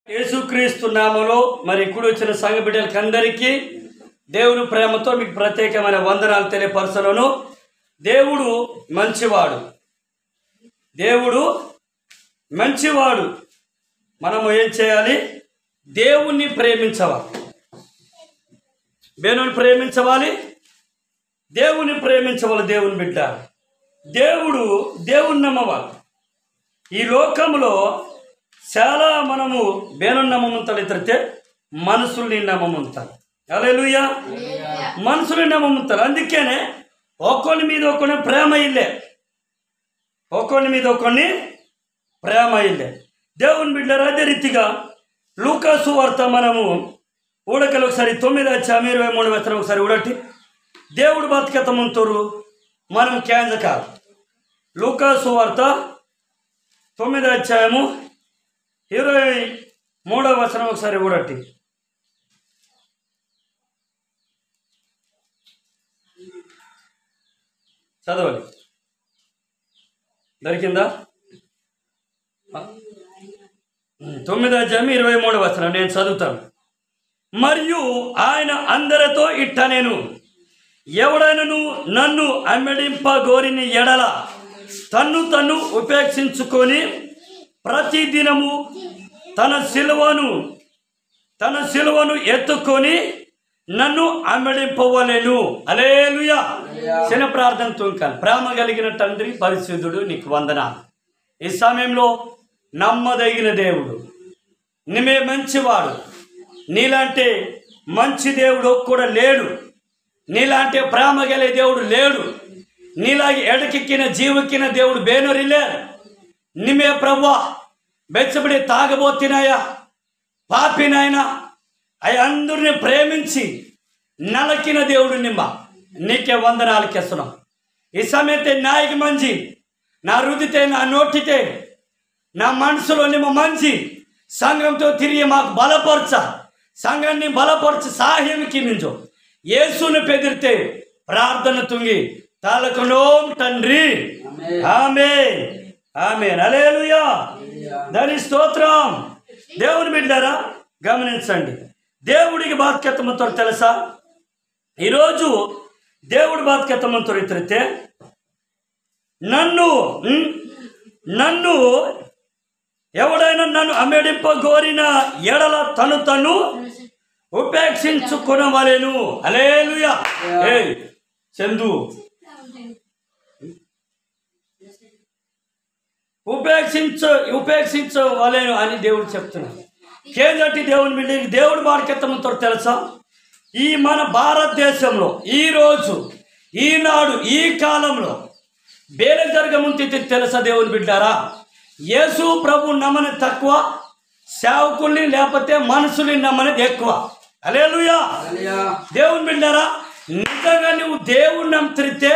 యేసుక్రీస్తు నామములో మరి కూడి వచ్చిన సంఘ బిడ్డలకి అందరికీ దేవుని ప్రేమతో మీకు ప్రత్యేకమైన వందనాలు తెలియపరచలను. దేవుడు మంచివాడు, దేవుడు మంచివాడు. మనము ఏం చేయాలి? దేవుణ్ణి ప్రేమించవాలి, దేవుని ప్రేమించవాలి, దేవుని ప్రేమించవాలి. దేవుని బిడ్డ దేవుని నమ్మవాలి. ఈ లోకంలో చాలా మనము బేనుని నమ్మముంతాలు ఎత్తితే మనుషుల్ని నమ్మముంతారు. హల్లెలూయా. మనుషుల్ని నమ్మముంతారు. అందుకనే ఒకరి మీద ఒకరిని ప్రేమ ఇల్లే, ఒకరి మీద ఒకరిని ప్రేమ ఇల్లే. దేవుని బిడ్డలు అదే రీతిగా లూకా సువార్త మనము ఊడకలు ఒకసారి 9:23 ఒకసారి ఊడటి దేవుడు బతికెత్తమంటారు మనం క్యాంజ కాదు. లూకా సువార్త 9:23 ఒకసారి ఊడటి చదవాలి. దొరికిందా? 9:23 నేను చదువుతాను. మరియు ఆయన అందరితో ఇట్ట నేను ఎవడైనను నన్ను అమ్మెడింపగోరిని ఎడల తన్ను ఉపేక్షించుకొని ప్రతిదినము తన సిలువను ఎత్తుకొని నన్ను అమ్మెడింపవలెను. హల్లెలూయా. చిన్న ప్రార్థనతో ప్రేమ కలిగిన తండ్రి పరిశుద్ధుడు, నీకు వందనాలు. ఈ సమయంలో నమ్మదగిన దేవుడు, నీవే మంచివాడు. నీలాంటి మంచి దేవుడు కూడా లేడు, నీలాంటి ప్రేమ గల దేవుడు లేడు, నీలాగే ఎడకెక్కిన జీవెక్కిన దేవుడు బేనరిలే. నిమే ప్రభువా, బెచ్చబడి తాగబోతున్నాయా, పాపినాయన అవి అందరిని ప్రేమించి నలకిన దేవుడు నిమ్మ, నీకే వందనాలకి ఇస్తున్నాం. ఈ సమయతే నాయకి మంచి నా రుదితే నా నోటితే నా మనసులో నిమ్మ మంచి సంఘంతో తిరిగి మాకు బలపరచ, సంఘాన్ని బలపరచ సాహ్యంకి మించు. యేసుని పెదిరితే ప్రార్థన తుంగి తాలకునోం తండ్రి. ఆమేన్, ఆమేన్. హల్లెలూయా. దాని స్తోత్రం. దేవుని బిడ్డారా గమనించండి, దేవుడికి బాధ్యతమంతో తెలుసా? ఈరోజు దేవుడు బాధ్యతమంతో ఎత్తితే నన్ను ఎవడైనా నన్ను అమ్మెడింపగోరిన ఎడల తను ఉపేక్షించుకొనవలెను. హల్లెలూయా. చందు ఉపేక్షించవలేను అని దేవుడు చెప్తున్నాడు. కేజటి దేవుని బిడ్డకి దేవుడు బాధ్యతమంతో తెలుసా? ఈ మన భారతదేశంలో ఈరోజు ఈనాడు ఈ కాలంలో బేల జరగముందు తెలుసా దేవుని బిడ్డారా? యేసు ప్రభు నమ్మని తక్కువ, సేవకుల్ని లేకపోతే మనుషుల్ని నమ్మనేది ఎక్కువ. హల్లెలూయా. దేవుని బిడ్డారా, నిజంగా నువ్వు దేవుణ్ణి నమ్మితే,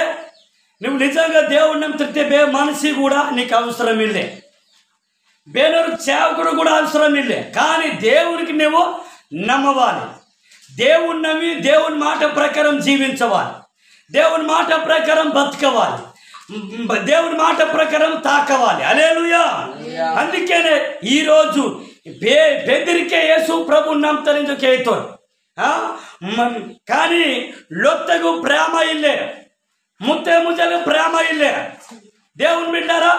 నువ్వు నిజంగా దేవుణ్ణి నమ్మితే మనిషి కూడా నీకు అవసరం ఇల్లే, బేనరు సేవకుడు కూడా అవసరం ఇల్లే. కానీ దేవునికి నువ్వు నమ్మవాలి, దేవుని నమ్మి దేవుని మాట ప్రకారం జీవించవాలి, దేవుని మాట ప్రకారం బతకవాలి, దేవుని మాట ప్రకారం తాకవాలి. హల్లెలూయా. అందుకనే ఈరోజు బెదిరికే యేసు ప్రభు నమ్ముతారు కానీ లొత్తగు ప్రేమ ఇల్లే, ముద్దలు ప్రేమ ఇల్లే. దేవుని బిడ్డారా,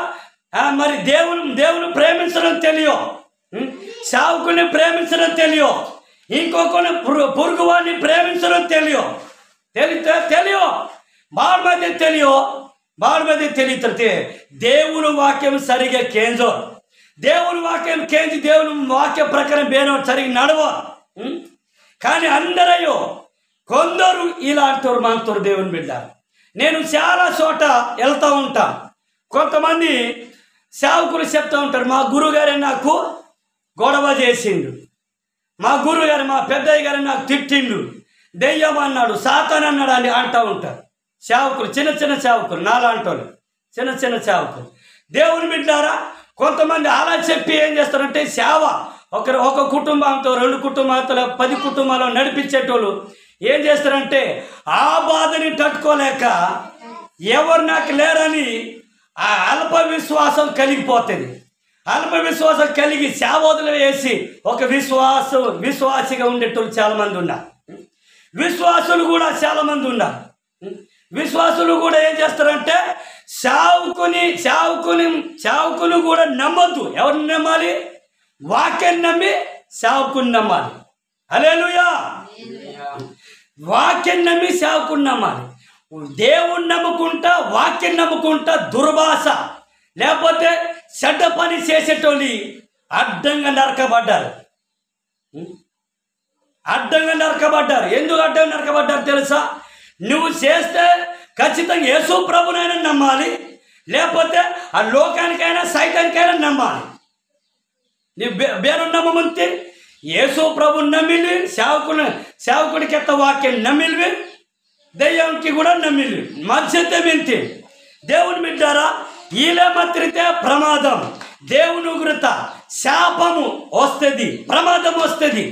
మరి దేవుని ప్రేమించడం తెలియో, సావుకుని ప్రేమించడం తెలియో, ఇంకొకరిని పురుగువాడిని ప్రేమించడం తెలియో, బాడ మీద తెలియతే దేవుని వాక్యం సరిగా కేంజో, దేవుని వాక్యం కేంచి దేవుని వాక్య ప్రకారం బేనో సరిగా నడవ. కానీ అందరూ కొందరు ఇలాంటి మనతోరు. దేవుని బిడ్డ, నేను చాలా చోట వెళ్తూ ఉంటాను. కొంతమంది సేవకులు చెప్తూ ఉంటారు, మా గురువుగారే నాకు గొడవ చేసిండు, మా గురువుగారు మా పెద్దయ్య గారు నాకు తిట్టిండు, దెయ్యం అన్నాడు, సాతాన్ అన్నాడు అని అంటూ ఉంటారు సేవకులు. చిన్న సేవకులు, నాలాంటి వాళ్ళు చిన్న సేవకులు. దేవుని బిడ్డారా, కొంతమంది అలా చెప్పి ఏం చేస్తారంటే సేవ ఒక కుటుంబంతో 2 కుటుంబాలతో 10 కుటుంబాలు నడిపించేటోళ్ళు ఏం చేస్తారంటే ఆ బాధని తట్టుకోలేక ఎవరు నాకు లేరని ఆ అల్ప విశ్వాసం కలిగిపోతుంది. అల్ప విశ్వాసం కలిగి సేవోదులు వేసి ఒక విశ్వాసిగా ఉండేటోళ్ళు చాలామంది ఉన్నారు. విశ్వాసులు కూడా చాలామంది ఉన్నారు. విశ్వాసులు కూడా ఏం చేస్తారంటే సేవకుని కూడా నమ్మొద్దు. ఎవరిని నమ్మాలి? వాక్యాన్ని నమ్మి సేవకుని నమ్మాలి. హల్లెలూయా. వాక్యాన్ని నమ్మి సేవకుని నమ్మాలి. దేవుణ్ణి నమ్ముకుంటా వాక్యం నమ్ముకుంటా దుర్భాష లేకపోతే చెడ్డ పని చేసేటోళ్ళు అడ్డంగా నరకబడ్డారు. ఎందుకు అడ్డంగా నరకబడ్డారు తెలుసా? నువ్వు చేస్తే ఖచ్చితంగా యేసు ప్రభునైనా నమ్మాలి, లేకపోతే ఆ లోకానికైనా సైతానికైనా నమ్మాలి. నీవు బేరు నమ్మమంతే యేసు ప్రభుని నమ్మిలి, సేవకుడికి ఎత్త వాక్యం నమ్మిలివి, దెయ్యంకి కూడా నమ్మిలివి. మధ్యతే వింటే దేవుని బిడ్డారా, ఈలే మాత్రితే ప్రమాదం, దేవుని ఉగ్రత, శాపము వస్తుంది, ప్రమాదం వస్తుంది,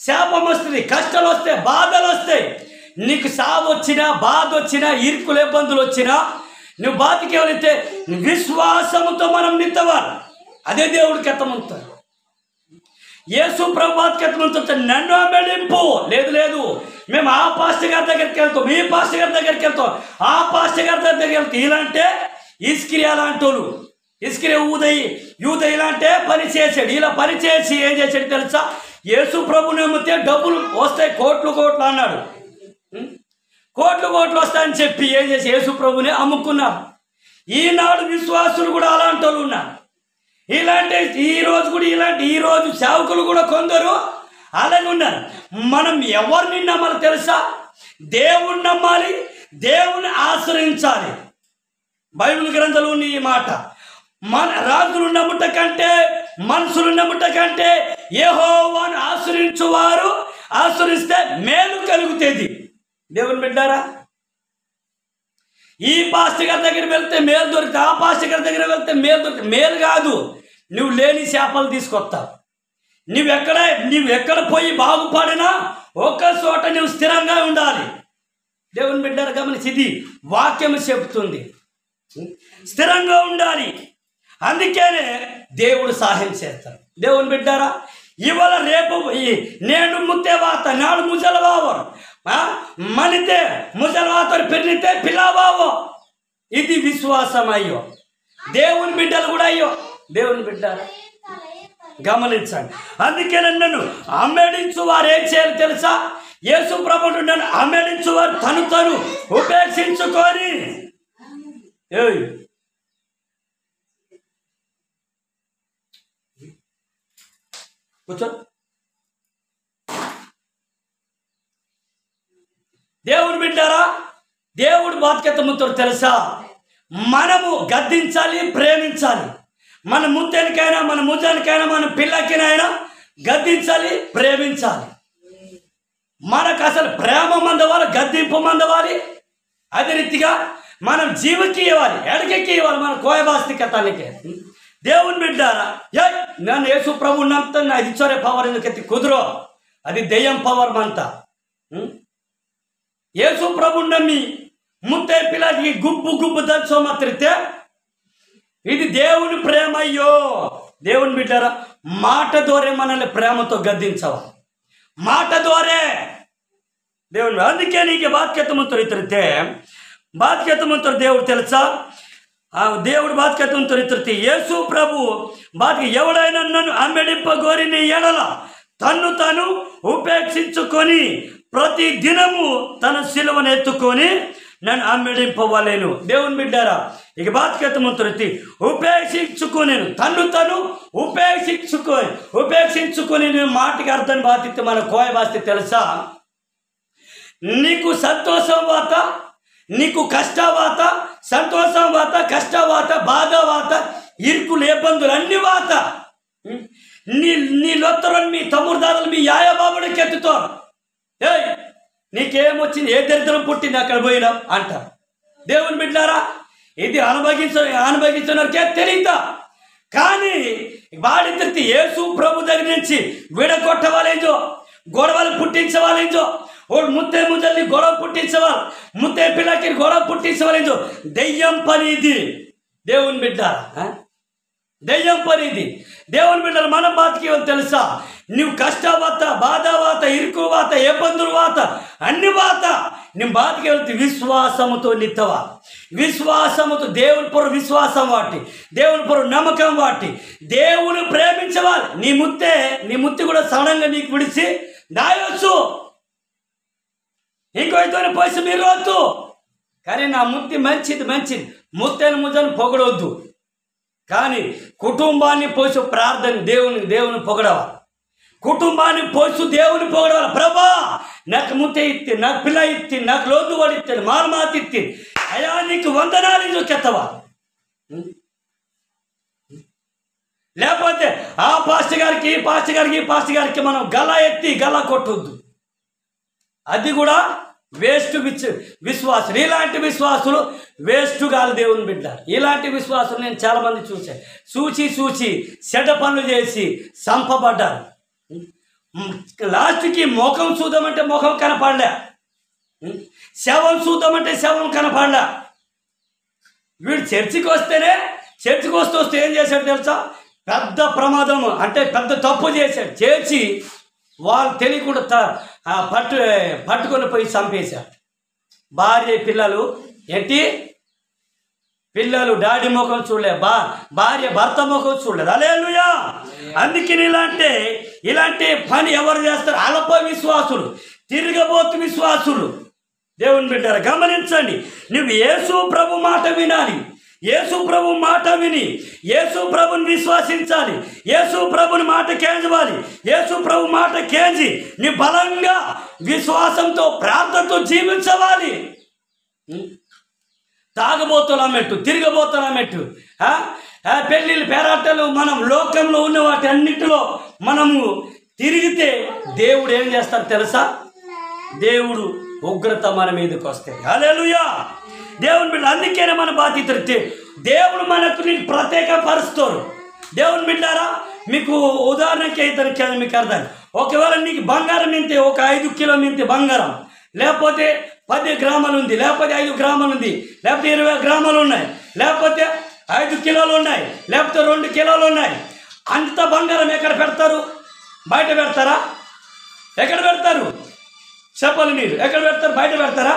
శాపం వస్తుంది, కష్టాలు వస్తాయి, బాధలు వస్తాయి. నీకు సావు వచ్చినా, బాధ వచ్చినా, ఇరుకులు ఇబ్బందులు వచ్చినా నువ్వు బాధకి ఎవరైతే విశ్వాసముతో మనం నింతవారు, అదే దేవుడికి ఎత్తమంటారు. యేసు ప్రభు బాధకి ఎత్తమంటే నన్ను వెడింపు లేదు మేము ఆ పాస్టర్ గారి దగ్గరికి వెళ్తాం, ఈ పాస్టర్ గారి దగ్గరికి వెళ్తాం, ఆ పాస్టర్ గారి దగ్గరికి వెళ్తాం. ఇలాంటే ఇస్కిరియా లాంటి వాళ్ళు, ఇస్కిరియా యూదయ ఇలాంటే పని చేసాడు. ఇలా పని చేసి ఏం చేశాడు తెలుసా? యేసు ప్రభు నమ్మితే డబ్బులు వస్తాయి, కోట్లు అన్నాడు. కోట్లు వస్తాయని చెప్పి ఏం చేసి యేసు ప్రభుని అమ్ముకున్నారు. ఈనాడు విశ్వాసులు కూడా అలాంటి వాళ్ళు ఉన్నారు. ఈరోజు సేవకులు కూడా కొందరు అలాగే ఉన్నారు. మనం ఎవరిని నమ్మాలి తెలుసా? దేవుణ్ణి నమ్మాలి, దేవుని ఆశ్రయించాలి. బైబిల్ గ్రంథంలో ఉన్న ఈ మాట, మన రాజులు నమ్ముట కంటే మనుషులు నమ్ముట కంటే యెహోవాను ఆశ్రయించువారు ఆశ్రయిస్తే మేలు కలుగుతుంది. దేవుని బిడ్డారా, ఈ పాస్టర్ గారి దగ్గర వెళ్తే మేలు దొరికితే, ఆ పాస్టర్ గారి దగ్గర వెళ్తే మేలు దొరికితే, మేలు కాదు, నువ్వు లేని శాపాలు తీసుకొస్తావు. నువ్వెక్కడ పోయి బాగుపడినా ఒక చోట నువ్వు స్థిరంగా ఉండాలి. దేవుని బిడ్డారా గమనించి, ఇది వాక్యం చెబుతుంది, స్థిరంగా ఉండాలి. అందుకనే దేవుడు సహాయం చేస్తాడు. దేవుని బిడ్డారా, ఇవాళ రేపు నేను ముత్తేవాత నాడు ముజలవావరు మనితే ముజలవాతరు పెరిగితే పిల్లవావో, ఇది విశ్వాసం. అయ్యో దేవుని బిడ్డలు కూడా అయ్యో. దేవుని బిడ్డారా గమనించండి. అందుకే నన్ను అమ్మేడించు వారు ఏం చేయాలి తెలుసా? యేసు ప్రభువు నన్ను అమ్మేడించు వారు తను ఉపేక్షించుకొని కూర్చో. దేవుని బిడ్డారా, దేవుడు బాధ్యతముతో తెలుసా? మనము గద్దించాలి, ప్రేమించాలి. మన ముత్తేనికైనా, మన ముజానికైనా, మన పిల్లకినైనా గద్దించాలి, ప్రేమించాలి. మనకు అసలు ప్రేమ మందవాలి, గద్దింపు మందవాలి. అదే రీతిగా మనం జీవకి ఇవ్వాలి, ఎడకెక్కి ఇవ్వాలి, మన కోయబాస్తికతానికి. దేవుని బిడ్డారా, నన్ను యేసు ప్రభు నమ్ముతాను, అది ఇచ్చోరే పవర్ ఎందుకు కుదురో, అది దెయ్యం పవర్ అంతా. యేసు ప్రభు నమ్మి ముత్తే పిల్లకి గుబ్బు దంచో మాత్రితే ఇది దేవుని ప్రేమ. అయ్యో దేవుని బిడ్డారా, మాట ద్వారే మనల్ని ప్రేమతో గద్దించవా, మాట ద్వారే దేవుని. అందుకే నీకు బాధ్యతమంతో ఇతరితే బాధ్యతమంతో దేవుడు తెలుసా? దేవుడు బాధ్యతమంతో ఇతరితే యేసు ప్రభు బాధ్యత, ఎవడైనా నన్ను అమ్మెడింపగోరి నీ ఎడల తను ఉపేక్షించుకొని ప్రతి దినము తన శిలువను ఎత్తుకొని నన్ను అమ్మెడింపవలేను. దేవుని బిడ్డారా, ఇక బాధ్యతమంతో ఉపేక్షించుకొని తను ఉపేక్షించుకొని నేను మాటకి అర్థం బాధ్యత మన కోయ బాధ్యత తెలుసా? నీకు సంతోషం వాత, నీకు కష్టవాత, సంతోషం వాత, కష్టవాత, బాధ వాత, ఇరుకులు ఇబ్బందులు అన్ని వాత, నీ లొత్తరని మీ తమ్ముడు దాదాలు మీ యాయబాబుడికి ఎత్తుతారు. నీకేమొచ్చింది, ఏ దరిద్రం పుట్టింది అక్కడ పోయినావు అంటారు. దేవుని బిడ్డారా, ఇది అనుభవించినకే తెలియదా? కానీ వాడిద్దరికి యేసు ప్రభు దగ్గర నుంచి విడగొట్టవాలేంజో, గొడవలు పుట్టించవాలేంజో, ముత్తే ముద్దల్ని గొడవ పుట్టించేవారు, ముత్తే పిల్లకి గొడవ పుట్టించేవాలేంజో, దెయ్యం పని ఇది. దేవుని బిడ్డారా, దెయ్యం పని ఇది. దేవుని బిడ్డలు మనం బతికేవాళ్ళు తెలుసా? నువ్వు కష్టవాత, బాధవాత, ఇరుకువాత, ఇబ్బందులు వాత, అన్ని వాత నువ్వు బతికి వెళ్తే విశ్వాసముతో నిత్తవా, విశ్వాసముతో దేవుని పొర విశ్వాసం వాటి, దేవుని పొర నమ్మకం వాటి, దేవుని ప్రేమించవాలి. నీ ముత్తి కూడా సడన్గా నీకు విడిచి దాయొచ్చు, ఇంకో ఇతని పైస మీరు వద్దు. కానీ నా ముత్తి మంచిది, ముత్తైన ముద్దను పొగడవద్దు. కానీ కుటుంబాన్ని పోసి ప్రార్థన దేవుని పొగడవా, కుటుంబాన్ని పోసు దేవుని పొగడవాలి. ప్రభా నాకు ముత్తే ఇత్తి, నాకు పిల్ల ఇత్తి, నాకు లోతు వాడు ఇత్తాను, మారమాత ఇత్తి, అయా నీకు వందనాలు చూకెత్తవా. లేకపోతే ఆ పాస్టర్ గారికి, ఈ పాస్టర్ గారికి మనం గలా ఎత్తి గలా కొట్టొద్దు. అది కూడా వేస్ట్ విశ్వాసులు. ఇలాంటి విశ్వాసులు వేస్ట్ కాదు దేవుని బిడ్డ. ఇలాంటి విశ్వాసులు నేను చాలామంది చూశాను. చూచి చెడ్డ పనులు చేసి సంపబడ్డారు. లాస్ట్కి ముఖం చూద్దామంటే ముఖం కనపడలే, శవం చూద్దామంటే శవం కనపడలే. వీడు చర్చికి వస్తే ఏం చేశాడు తెలుసా? పెద్ద ప్రమాదం, అంటే పెద్ద తప్పు చేశాడు. చేసి వాళ్ళు తెలియకుండా పట్టుకొని పోయి చంపేశారు. భార్య పిల్లలు పిల్లలు డాడీ ముఖం చూడలే, భార్య భర్త ముఖం చూడలేదు. హల్లెలూయా. అందుకని ఇలాంటి పని ఎవరు చేస్తారు? అల్ప విశ్వాసులు, తిరగబోతు విశ్వాసులు. దేవుని బిడ్డారా గమనించండి. నువ్వు యేసు ప్రభు మాట వినాలి, యేసు ప్రభు మాట విని యేసు ప్రభుని విశ్వసించాలి, యేసు ప్రభుని మాట కేంజవాలి, యేసు ప్రభు మాట కేంజి నీ బలంగా విశ్వాసంతో ప్రార్థనతో జీవించవాలి. తాగబోతులమెట్టు, తిరగబోతులమెట్టు, పెళ్ళిళ్ళు పేరాటలు, మనం లోకంలో ఉన్న వాటి అన్నిటిలో మనము తిరిగితే దేవుడు ఏం చేస్తారు తెలుసా? దేవుడు ఉగ్రత మన మీదకి వస్తాయి. హల్లెలూయా. దేవుని బిడ్డ అందుకేనే మన బాధ్యత. దేవుడు మనకు నీకు ప్రత్యేకపరుస్తారు. దేవుని బిడ్డారా మీకు ఉదాహరణకి అయితే మీకు అర్థం. ఒకవేళ నీకు బంగారం మింతే, ఒక 5 కిలో మింతే బంగారం, లేకపోతే 10 గ్రాములు ఉంది, లేకపోతే 5 గ్రాములు ఉంది, లేకపోతే 20 గ్రాములు ఉన్నాయి, లేకపోతే 5 కిలోలు ఉన్నాయి, లేకపోతే 2 కిలోలు ఉన్నాయి. అంత బంగారం ఎక్కడ పెడతారు? బయట పెడతారా? ఎక్కడ పెడతారు? చెప్పాలి మీరు. ఎక్కడ పెడతారు? బయట పెడతారా?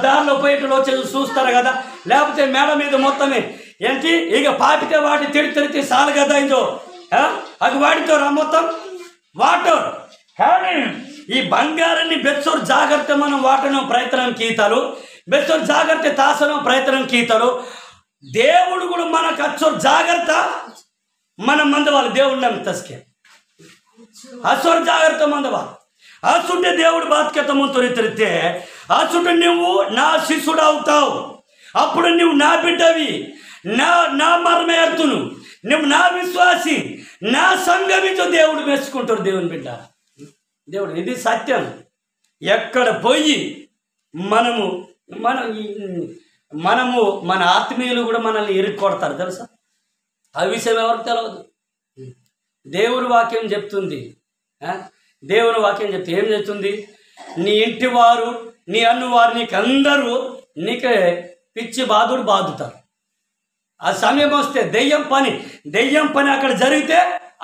దారిలో పోయేటప్పుడు వచ్చి చూస్తారు కదా, లేకపోతే మేడ మీద మొత్తమే ఏంటి ఇక పాపితే వాటి తిడితే చాలు కదా, ఇందో అది వాడితోరా మొత్తం వాటర్. కానీ ఈ బంగారాన్ని బెచ్చోరు జాగ్రత్త మనం వాటనం ప్రయత్నం కీతలు, బెచ్చోరు జాగ్రత్త తాసనం ప్రయత్నం కీతలు. దేవుడు కూడా మనకు అచ్చోరు జాగ్రత్త మనం మందవాలి. దేవుడు నమ్మితస్కే అచ్చోరు జాగ్రత్త మందవాలి. అసుంటే దేవుడు బాధ్యతముతో తిరిగితే అసుంటే నువ్వు నా శిష్యుడు అవుతావు. అప్పుడు నువ్వు నా బిడ్డవి, నా మర్మేర్తును, నువ్వు నా విశ్వాసి, నా సంగమితో దేవుడు మెచ్చుకుంటాడు. దేవుని బిడ్డ, దేవుడు ఇది సత్యం. ఎక్కడ పోయి మనము మన ఆత్మీయులు కూడా మనల్ని ఇరుక్కొడతారు తెలుసా? ఆ విషయం ఎవరికి తెలియదు. దేవుని వాక్యం చెప్తుంది. దేవుని వాక్యం చెప్తే ఏం చెప్తుంది? నీ ఇంటి వారు, నీ అన్నవారు, నీకు అందరూ నీకే పిచ్చి బాదుతారు. ఆ సమయం వస్తే దెయ్యం పని అక్కడ జరిగితే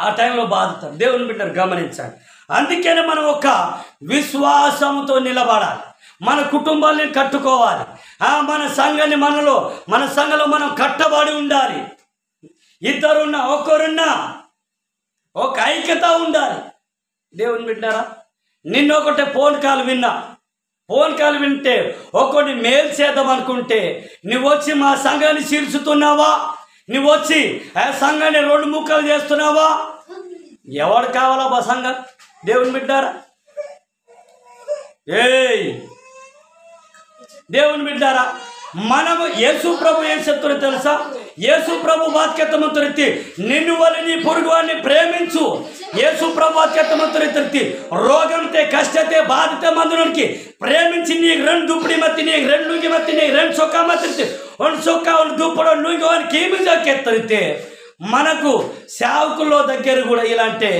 ఆ టైంలో బాదుతారు. దేవుని బిడ్డను గమనించాలి. అందుకనే మనం ఒక విశ్వాసంతో నిలబడాలి. మన కుటుంబాన్ని కట్టుకోవాలి. మన సంఘంలో మనం కట్టబడి ఉండాలి. ఇద్దరున్నా ఒక్కరున్నా ఒక ఐక్యత ఉండాలి. దేవుని బిడ్డారా నిన్న ఒకటే ఫోన్ కాల్ వింటే ఒకటి మేలు చేద్దాం అనుకుంటే నువ్వు వచ్చి మా సంఘాన్ని చీల్చుతున్నావా? నువ్వు వచ్చి ఆ సంఘాన్ని 2 ముక్కలు చేస్తున్నావా? ఎవడు కావాలా బా సంఘం? దేవుని బిడ్డారా దేవుని బిడ్డారా మనము యేసు ప్రభు ఏం చెప్తారో తెలుసా? యేసు ప్రభు వాక్యతమంతో ఎత్తి నిన్ను వల్ల నీ పొరుగు వారిని ప్రేమించు. యేసు ప్రభు వాక్యతమంతో ఎత్తి రోగంతే కష్టతే బాధితే మందునికి ప్రేమించి నీకు 2 దుప్పటి మత్తి, నీకు 2 లుంగి మత్తి, నీకు 2 చొక్కా మత్తి, 1 చొక్కా 1 దుప్పడు లుంగి వాడిని కీమి చొక్కెత్తరితే మనకు సేవకుల్లో దగ్గర కూడా ఇలాంటి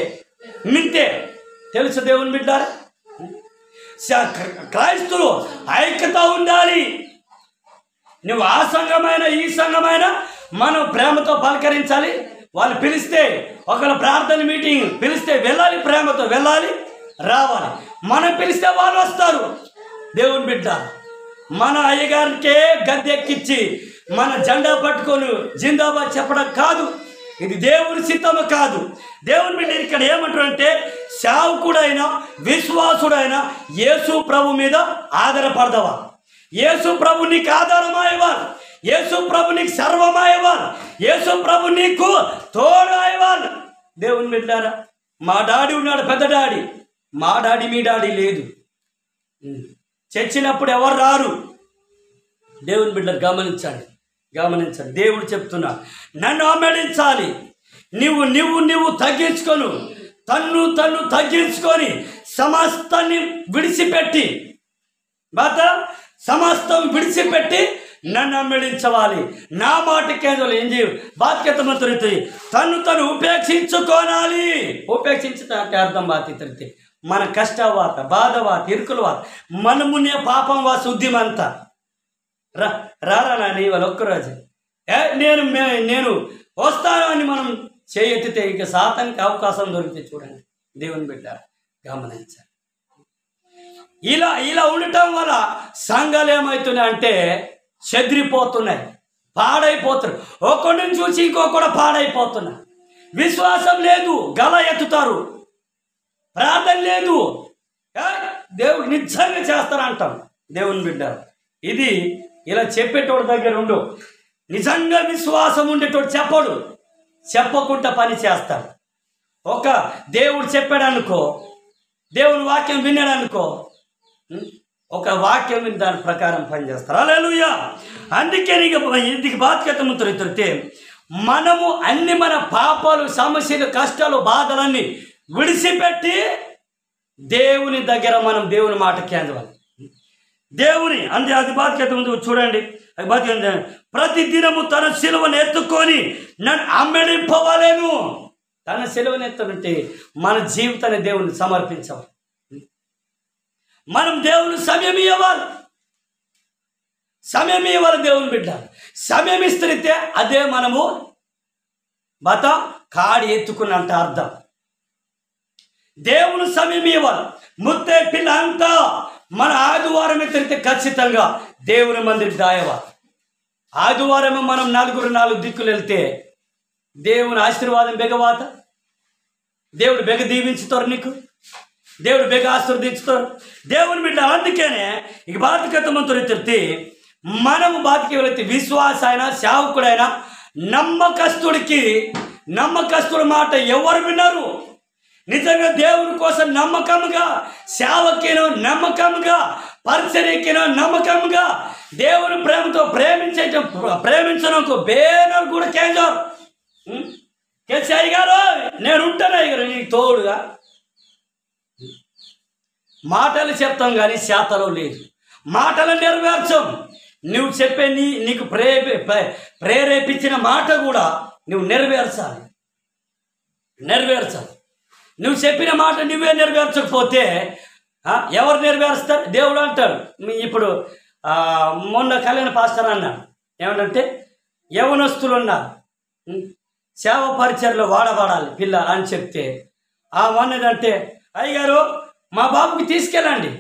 మింతే తెలుసు. దేవుని బిడ్డారా క్రైస్తులు ఐక్యత ఉండాలి. నువ్వు ఆ సంఘమైన ఈ సంఘమైన మనం ప్రేమతో పలకరించాలి, వాళ్ళు పిలిస్తే ఒకవేళ ప్రార్థన మీటింగ్ పిలిస్తే వెళ్ళాలి, ప్రేమతో వెళ్ళాలి, రావాలి. మనం పిలిస్తే వాళ్ళు వస్తారు. దేవుని బిడ్డ, మన అయ్యగారికే గద్దెక్కించి మన జెండా పట్టుకొని జిందాబాద్ చెప్పడం కాదు. ఇది దేవుని చిత్తము కాదు. దేవుని బిడ్డ ఇక్కడ ఏమంటారు అంటే, సేవకుడైనా విశ్వాసుడైనా యేసు ప్రభు మీద ఆధారపడదవా? యేసు ప్రభు నీకు ఆధారమాయవారు, యేసు ప్రభు నీకు సర్వమాయవారు, యేసు ప్రభు నీకు తోడాయవారు. దేవుని బిడ్డారా, మా డాడీ ఉన్నాడు, పెద్ద డాడీ. మా డాడీ మీ డాడీ లేదు. చచ్చినప్పుడు ఎవరు రారు. దేవుని బిడ్డలు గమనించండి, గమనించండి. దేవుడు చెప్తున్నా, నన్ను వెంబడించాలి. నువ్వు తగ్గించుకొను, తన్ను తగ్గించుకొని సమస్తాన్ని విడిచిపెట్టి, సమస్తం విడిచిపెట్టి నన్ను వెంబడించవాలి. నా మాట కేంద్రాలు ఏం చేయు బాధ్యతమంతుడి తను ఉపేక్షించుకోనాలి. ఉపేక్షించుతా అంటే అర్థం బాధ్యత మన కష్టవాత, బాధవాత, ఇరుకులవాత, మనమునే పాపం వా శుద్ధిమంతా రారా నాని ఇవాళ ఒక్కరోజు నేను వస్తాను అని మనం చేయెత్తితే ఇక సాతానికి అవకాశం దొరికితే చూడండి. దేవుని బిడ్డ గమనించాలి. ఇలా ఉండటం వల్ల సంఘాలు ఏమవుతున్నాయి అంటే చెదిరిపోతున్నాయి, పాడైపోతున్నారు. ఒకరిని చూసి ఇంకొకడు పాడైపోతున్నారు. విశ్వాసం లేదు, గల ఎత్తుతారు. ప్రార్థన లేదు, దేవుడు నిజంగా చేస్తారంటాం. దేవుని బిడ్డ, ఇది ఇలా చెప్పేటోడి దగ్గర ఉండు. నిజంగా విశ్వాసం ఉండేటోడు చెప్పడు, చెప్పకుండా పని చేస్తాడు. ఒక దేవుడు చెప్పాడు అనుకో, దేవుని వాక్యం విన్నాడు అనుకో, ఒక వాక్యం విని దాని ప్రకారం పనిచేస్తారు. హల్లెలూయా. అందుకే ఇందుకు బాధ్యతముతో తిరిగితే మనము అన్ని మన పాపాలు, సమస్యలు, కష్టాలు, బాధలన్నీ విడిచిపెట్టి దేవుని దగ్గర మనం దేవుని మాట కేంద్రం దేవుని అది బాధ్యత ఉంది. చూడండి, అది బాధ్యత. ప్రతి దినము తన సిలువను ఎత్తుకొని నన్ను వెంబడింపవలెను. తన సిలువను ఎత్తుకుంటే మన జీవితాన్ని దేవుని సమర్పించాలి. మనం దేవుని సమయం ఇవ్వాలి, సమయం ఇవ్వాలి. దేవుని బిడ్డ సమయం ఇస్తే అదే మనము కాడి ఎత్తుకున్నంత అర్థం. దేవుని సమయం ఇవ్వాలి. ముత్తే పిల్ల అంతా మన ఆదివారం ఎత్తితే ఖచ్చితంగా దేవుని మందిరికి దాయవాలి. ఆదివారం మనం 4 దిక్కులు వెళ్తే దేవుని ఆశీర్వాదం బెగవాత, దేవుడు బెగ దీవించుతారు, నీకు దేవుడు బెగ ఆశీర్వదించుతారు. దేవుని బిడ్డ అందుకనే ఇక బాధ్యతమంతో తిరిగితే మనము బాధ్యత వెళితే విశ్వాస అయినా సేవకుడైనా నమ్మకస్తుడి మాట ఎవరు విన్నారు? నిజంగా దేవుని కోసం నమ్మకంగా, సేవకినో నమ్మకంగా, పరిచర్యకినో నమ్మకంగా, దేవుని ప్రేమతో ప్రేమించడానికి బేనర్ కూడా కేంద్రం కేసీఆర్ గారు నేను ఉంటాను అయ్యారు నీకు తోడుగా. మాటలు చెప్తాం కానీ శాతలో లేదు. మాటలు నెరవేర్చం. నువ్వు చెప్పే నీకు ప్రేరేపించిన మాట కూడా నువ్వు నెరవేర్చాలి. నువ్వు చెప్పిన మాట నువ్వే నెరవేర్చకపోతే ఎవరు నెరవేరుస్తారు? దేవుడు అంటాడు. ఇప్పుడు మొన్న కళ్యాణ పాస్టర్ అన్నాడు ఏమంటే, యవనస్తులు ఉన్నారు, సేవ పరిచర్లో వాడబడాలి పిల్ల అని చెప్తే మొన్నదంటే, అయ్యగారు మా బాబుకి తీసుకెళ్ళండి,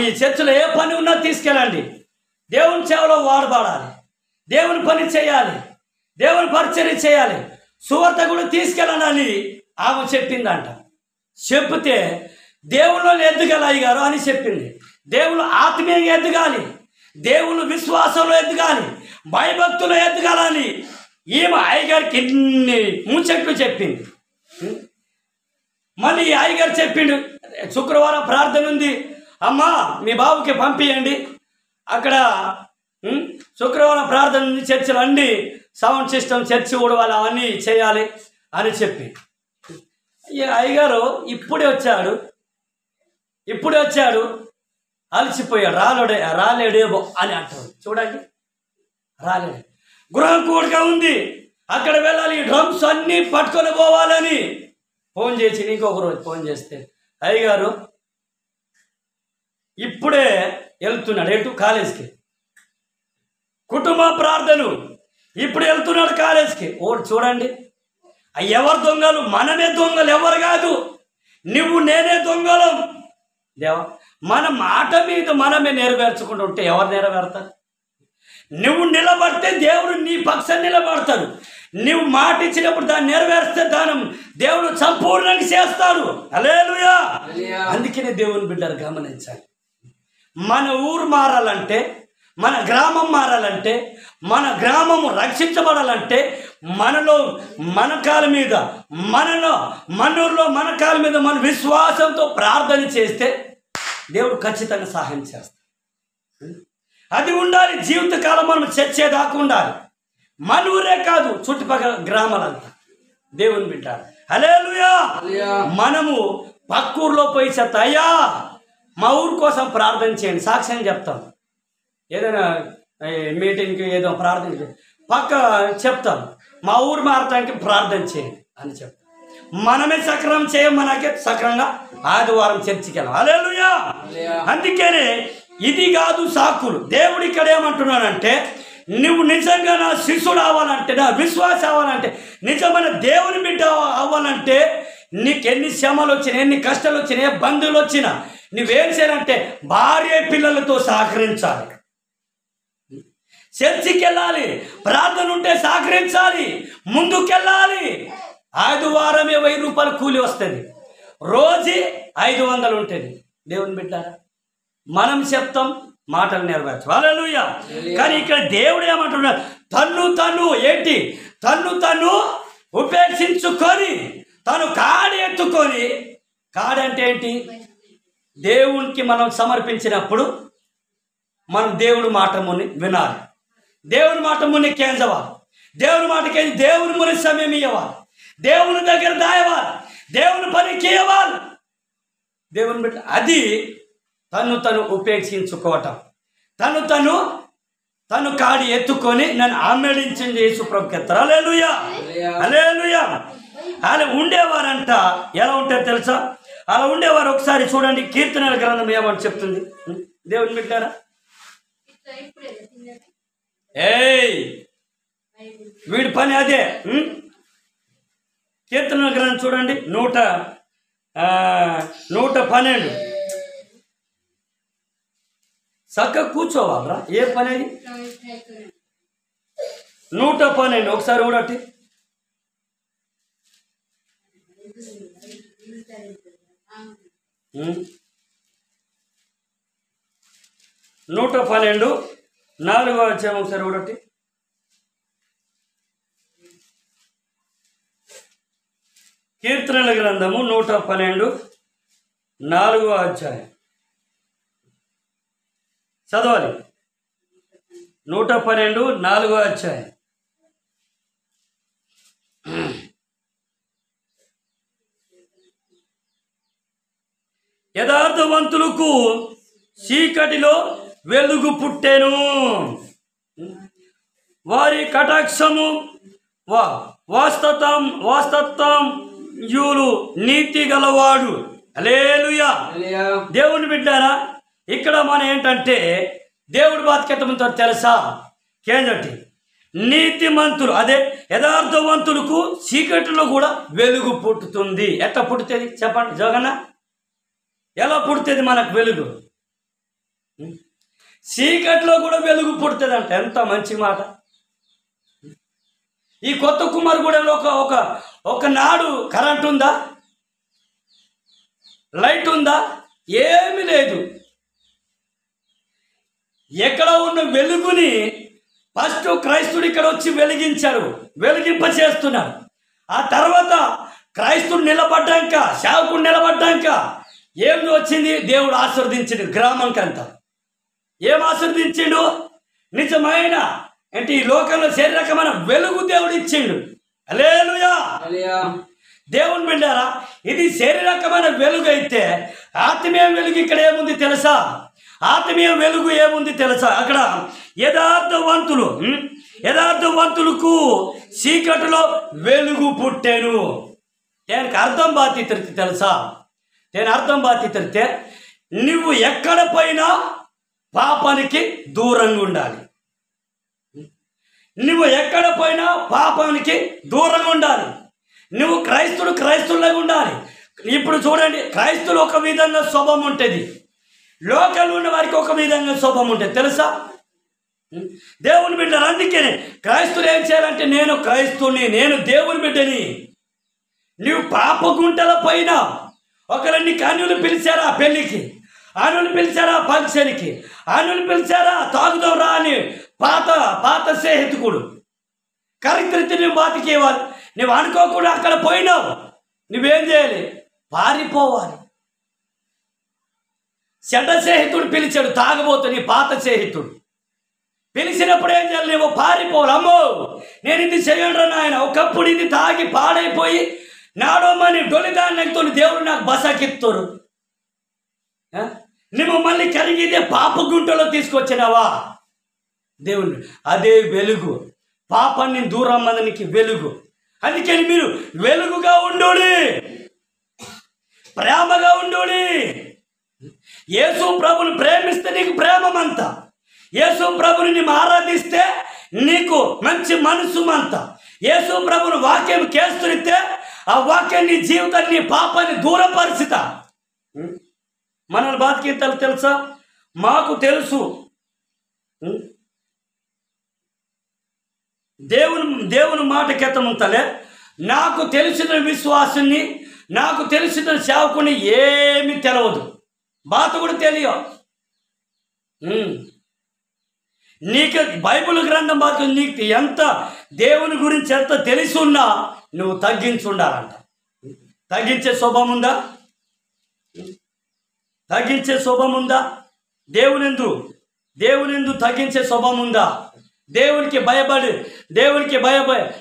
ఈ చర్చిలో ఏ పని ఉన్నా తీసుకెళ్ళండి, దేవుని సేవలో వాడబడాలి, దేవుని పని చేయాలి, దేవుని పరిచర్య చేయాలి, సువార్త కూడా తీసుకెళ్ళండి అని ఆమె చెప్పిందంట. చెప్తే దేవుళ్ళు ఎదగాలి అయ్యగారు అని చెప్పింది. దేవుళ్ళు ఆత్మీయంగా ఎదగాలి, దేవుళ్ళు విశ్వాసంలో ఎదగాలి, భయభక్తులు ఎదగాలని ఈమె అయ్యగారికి ఎన్ని ముచ్చట్లు చెప్పింది. మళ్ళీ ఈ అయ్యగారు చెప్పిండు, శుక్రవారం ప్రార్థన ఉంది అమ్మా మీ బాబుకి పంపించండి, అక్కడ శుక్రవారం ప్రార్థన ఉంది, చర్చలు అన్నీ సౌండ్ సిస్టమ్ చర్చి ఊడవాలి అవన్నీ చేయాలి అని చెప్పి ఈ అయ్యగారు ఇప్పుడే వచ్చాడు అలసిపోయాడు, రాలేడేమో అని అంటారు. చూడండి, రాలేడు. గృహం కూడగా ఉంది, అక్కడ వెళ్ళాలి, ఈ డ్రమ్స్ అన్నీ పట్టుకొని పోవాలని ఫోన్ చేసి ఇంకొక రోజు ఫోన్ చేస్తే అయ్యగారు ఇప్పుడే వెళ్తున్నాడు ఎటు కాలేజీకి. కుటుంబ ప్రార్థన ఇప్పుడు వెళ్తున్నాడు కాలేజ్కి. ఓడు చూడండి, ఎవరు దొంగలు? మనమే దొంగలు, ఎవరు కాదు. నువ్వు నేనే దొంగలం. దేవా, మన మాట మీద మనమే నెరవేర్చుకుంటూ ఉంటే ఎవరు నెరవేరుతారు? నువ్వు నిలబడితే దేవుడు నీ పక్షం నిలబడతాడు. నువ్వు మాట ఇచ్చినప్పుడు దాన్ని నెరవేరిస్తే దేవుడు సంపూర్ణంగా చేస్తాడు. హల్లెలూయా. అందుకనే దేవుని బిడ్డలు గమనించాలి. మన ఊరు మారాలంటే, మన గ్రామం మారాలంటే, మన గ్రామము రక్షించబడాలంటే మనలో మన కాళ్ళ మీద మనూరులో మన కాళ్ళ మీద మన విశ్వాసంతో ప్రార్థన చేస్తే దేవుడు ఖచ్చితంగా సహాయం చేస్తాడు. అది ఉండాలి. జీవితకాలం మనం చచ్చేదాకా ఉండాలి. మన ఊరే కాదు, చుట్టుపక్కల గ్రామాలంతా దేవుని బిడ్డారు. హల్లెలూయా. మనము పక్కూరులో పోయి చెప్తా, అయ్యా మా ఊరు కోసం ప్రార్థన చేయండి, సాక్ష్యం చెప్తాం. ఏదైనా మీటింగ్కి ఏదో ప్రార్థన పక్క చెప్తాం, మా ఊరు మారటానికి ప్రార్థన చేయండి అని చెప్తాం. మనమే సక్రమం చేయం, మనకే సక్రంగా ఆదివారం చర్చికి వెళ్ళాం. హల్లెలూయా. అందుకనే ఇది కాదు సాకులు. దేవుడు ఇక్కడ ఏమంటున్నాడంటే, నువ్వు నిజంగా నా శిష్యుడు అవ్వాలంటే, నా విశ్వాసం అవ్వాలంటే, నిజమైన దేవుని బిడ్డ అవ్వాలంటే, నీకు ఎన్ని శ్రమలు వచ్చినా, ఎన్ని కష్టాలు వచ్చినా, ఏ బంధువులు వచ్చినా నువ్వేం చేయాలంటే భార్య పిల్లలతో సహకరించాలి, చర్చికి వెళ్ళాలి, ప్రార్థన ఉంటే సహకరించాలి, ముందుకెళ్ళాలి. ఆదివారం 1000 రూపాయలు కూలి వస్తుంది, రోజు 500 ఉంటుంది. దేవుని బిడ్డారా, మనం చెప్తాం, మాటలు నెరవేర్చు. హల్లెలూయా. కానీ ఇక్కడ దేవుడు ఏమంటున్నాడు, తన్ను ఉపేక్షించుకొని తను కాడి ఎత్తుకొని. కాడంటే ఏంటి? దేవునికి మనం సమర్పించినప్పుడు మనం దేవుని మాట ముని వినాలి, దేవుని మాట ముని కేంద్రవాలి, దేవుని మాటకి దేవుని ముని సమయం ఇవ్వాలి, దేవుని దగ్గర దాయవాలి, దేవుని పనికి ఇవ్వాలి. దేవుని బిడ్డ అది తను ఉపేక్షించుకోవటం, తను కాడి ఎత్తుకొని నన్ను ఆమెడించింది యేసు ప్రభుకి. హల్లెలూయా. హల్లెలూయా. అలా ఉండేవారంట. ఎలా ఉంటారు తెలుసా? అలా ఉండేవారు. ఒకసారి చూడండి, కీర్తనల గ్రంథం ఏమని చెప్తుంది. దేవుని బిడ్డారా, వీడి పని అదే. కీర్తనల గ్రంథం చూడండి, 112. చక్కగా కూర్చోవాలరా, ఏ పని అది? 112 ఒకసారి చూడండి. 112 4వ అధ్యాయం ఒకసారి చూడండి. కీర్తనల గ్రంథము 112 4వ అధ్యాయం చదవాలి. 112 4వ అధ్యాయం. యథార్థవంతులకు చీకటిలో వెలుగు పుట్టెను, వారి కటాక్షము వాస్తవం యూలు నీతి గలవాడు. హల్లెలూయా. దేవుని బిడ్డారా, ఇక్కడ మనం ఏంటంటే దేవుడు బాధ్యత తెలుసా? కేంద్రటి నీతిమంతులు, అదే యథార్థవంతులకు చీకటిలో కూడా వెలుగు పుట్టుతుంది. ఎట్లా పుడుతుంది చెప్పండి జగన్న? ఎలా పుడుతుంది మనకు వెలుగు? చీకటిలో కూడా వెలుగు పుడుతుంది అంట. ఎంత మంచి మాట. ఈ కొత్త కుమారగూడెంలో ఒక నాడు కరెంట్ ఉందా? లైట్ ఉందా? ఏమీ లేదు. ఎక్కడ ఉన్న వెలుగుని ఫస్ట్ క్రైస్తుడు ఇక్కడ వచ్చి వెలిగించారు, వెలిగింప చేస్తున్నారు. ఆ తర్వాత క్రైస్తుడు నిలబడ్డాక, సేవకుడు నిలబడ్డాక ఏమి వచ్చింది? దేవుడు ఆశీర్వదించిండు గ్రామంకంతా. ఏం ఆశీర్వదించిండు? నిజమైన అంటే ఈ లోకంలో శరీరకమైన వెలుగు దేవుడు ఇచ్చిండు. హల్లెలూయా. దేవుని బిడ్డారా, ఇది శరీరకమైన వెలుగు అయితే ఆత్మీయ వెలుగు ఇక్కడ ఏముంది తెలుసా? ఆత్మీయ వెలుగు ఏముంది తెలుసా? అక్కడ యథార్థవంతులకు చీకటిలో వెలుగు పుట్టెను. దానికి అర్థం బాధ్యత తెలుసా? నేను అర్థం బాధ్యతే నువ్వు ఎక్కడ పోయినా పాపానికి దూరంగా ఉండాలి. నువ్వు ఎక్కడ పోయినా పాపానికి దూరంగా ఉండాలి. నువ్వు క్రైస్తువులాగా ఉండాలి. ఇప్పుడు చూడండి, క్రైస్తువులు ఒక విధంగా స్వభావం ఉంటుంది, లోకంలో ఉన్న వారికి ఒక విధంగా స్వభావం ఉంటుంది, తెలుసా? దేవుని బిడ్డలు. అందుకే క్రైస్తువులు ఏం చేయాలంటే, నేను క్రైస్తువుని, నేను దేవుని బిడ్డని. నువ్వు పాప గుంటల పైన ఒకవేళ నీకు అన్యులు పిలిచారా పెళ్ళికి, అన్యులు పిలిచారా ఫంక్షన్కి, అన్యులు పిలిచారా తాగుదాం రా అని పాత స్నేహితుడు కరెక్ట్ నువ్వు బాతికేవాలి. నువ్వు అనుకోకుండా అక్కడ పోయినావు, నువ్వేం చేయాలి? పారిపోవాలి. చెడ్డ స్నేహితుడు పిలిచాడు, తాగబోతు నీ పాత స్నేహితుడు పిలిచినప్పుడు ఏం చేయాలి? నువ్వు పారిపోవాలి. అమ్మో నేను ఇది చేయను నాయన, ఒకప్పుడు ఇది తాగి పాడైపోయి నాడోమని డొలిదాన్యంతో దేవుడు నాకు బసకెత్తురు. నువ్వు మళ్ళీ కరిగితే పాప గుంటలో తీసుకొచ్చినావా? దేవుడు అదే వెలుగు, పాపాన్ని దూరం మందికి వెలుగు. అందుకని మీరు వెలుగుగా ఉండుడి, ప్రేమగా ఉండుడి. యేసు ప్రభుని ప్రేమిస్తే నీకు ప్రేమమంతా, యేసు ప్రభుని నీవు ఆరాధిస్తే నీకు మంచి మనసుమంతా, యేసు ప్రభుని వాక్యం కేస్తురిస్తే ఆ వాక్యం నీ జీవితాన్ని, నీ పాపాన్ని దూరపరిచిత. మనల్ని బాధ్యతలు తెలుసా? మాకు తెలుసు. దేవుని మాట కెత్తముంతలే, నాకు తెలిసిన విశ్వాసుని, నాకు తెలిసిన సేవకుని ఏమీ తెలియదు, బాత కూడా తెలియ. నీకు బైబిల్ గ్రంథం బాత నీకు ఎంత దేవుని గురించి ఎంత తెలిసి ఉన్నా నువ్వు తగ్గించుండాలంట. తగ్గించే స్వభావం ఉందా? తగ్గించే స్వభావం ఉందా? దేవునిందు తగ్గించే స్వభావం ఉందా? దేవునికి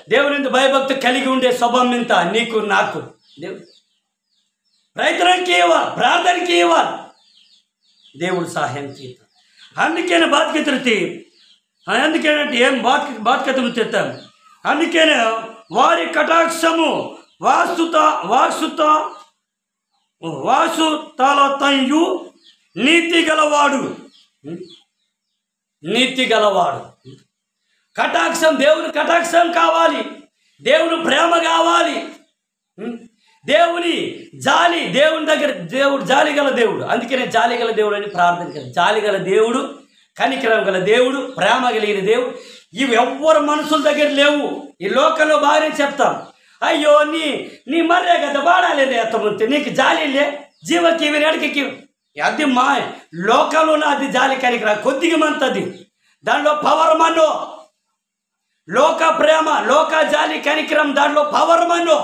దేవునిందు భయభక్తి కలిగి ఉండే స్వభావం ఇంత నీకు నాకు. ప్రయత్నానికి ఇవ్వాలి, ప్రార్థనకి ఇవ్వాలి, దేవుడు సహాయం చేస్తాడు. అందుకనే బాధ్యతృతి, అందుకేనంటే ఏం బాధ్యతలు తెస్తాను. అందుకనే వారి కటాక్షము వాసుతలతయు నీతి గలవాడు. కటాక్షం, దేవుని కటాక్షం కావాలి, దేవుని ప్రేమ కావాలి, దేవుని జాలి, దేవుని దగ్గర దేవుడు జాలి గల దేవుడు. అందుకనే జాలి గల దేవుడు అని ప్రార్థన కదా. జాలి గల దేవుడు, కనికరం గల దేవుడు, ప్రేమ కలిగిన దేవుడు. ఇవి ఎవ్వరు మనుషుల దగ్గర లేవు. ఈ లోకంలో బాగానే చెప్తాం, అయ్యో నీ మర్రే కదా వాడాలేదు ఎత్తముంతే, నీకు జాలి లే, జీవకి ఇవి నడికి. అది మా లోకంలో అది జాలి కనికరం కొద్దిగా మంతది, దాంట్లో పవర్ మన్నో. లోక ప్రేమ, లోక జాలి కనికరం దాంట్లో పవర్ మన్నో.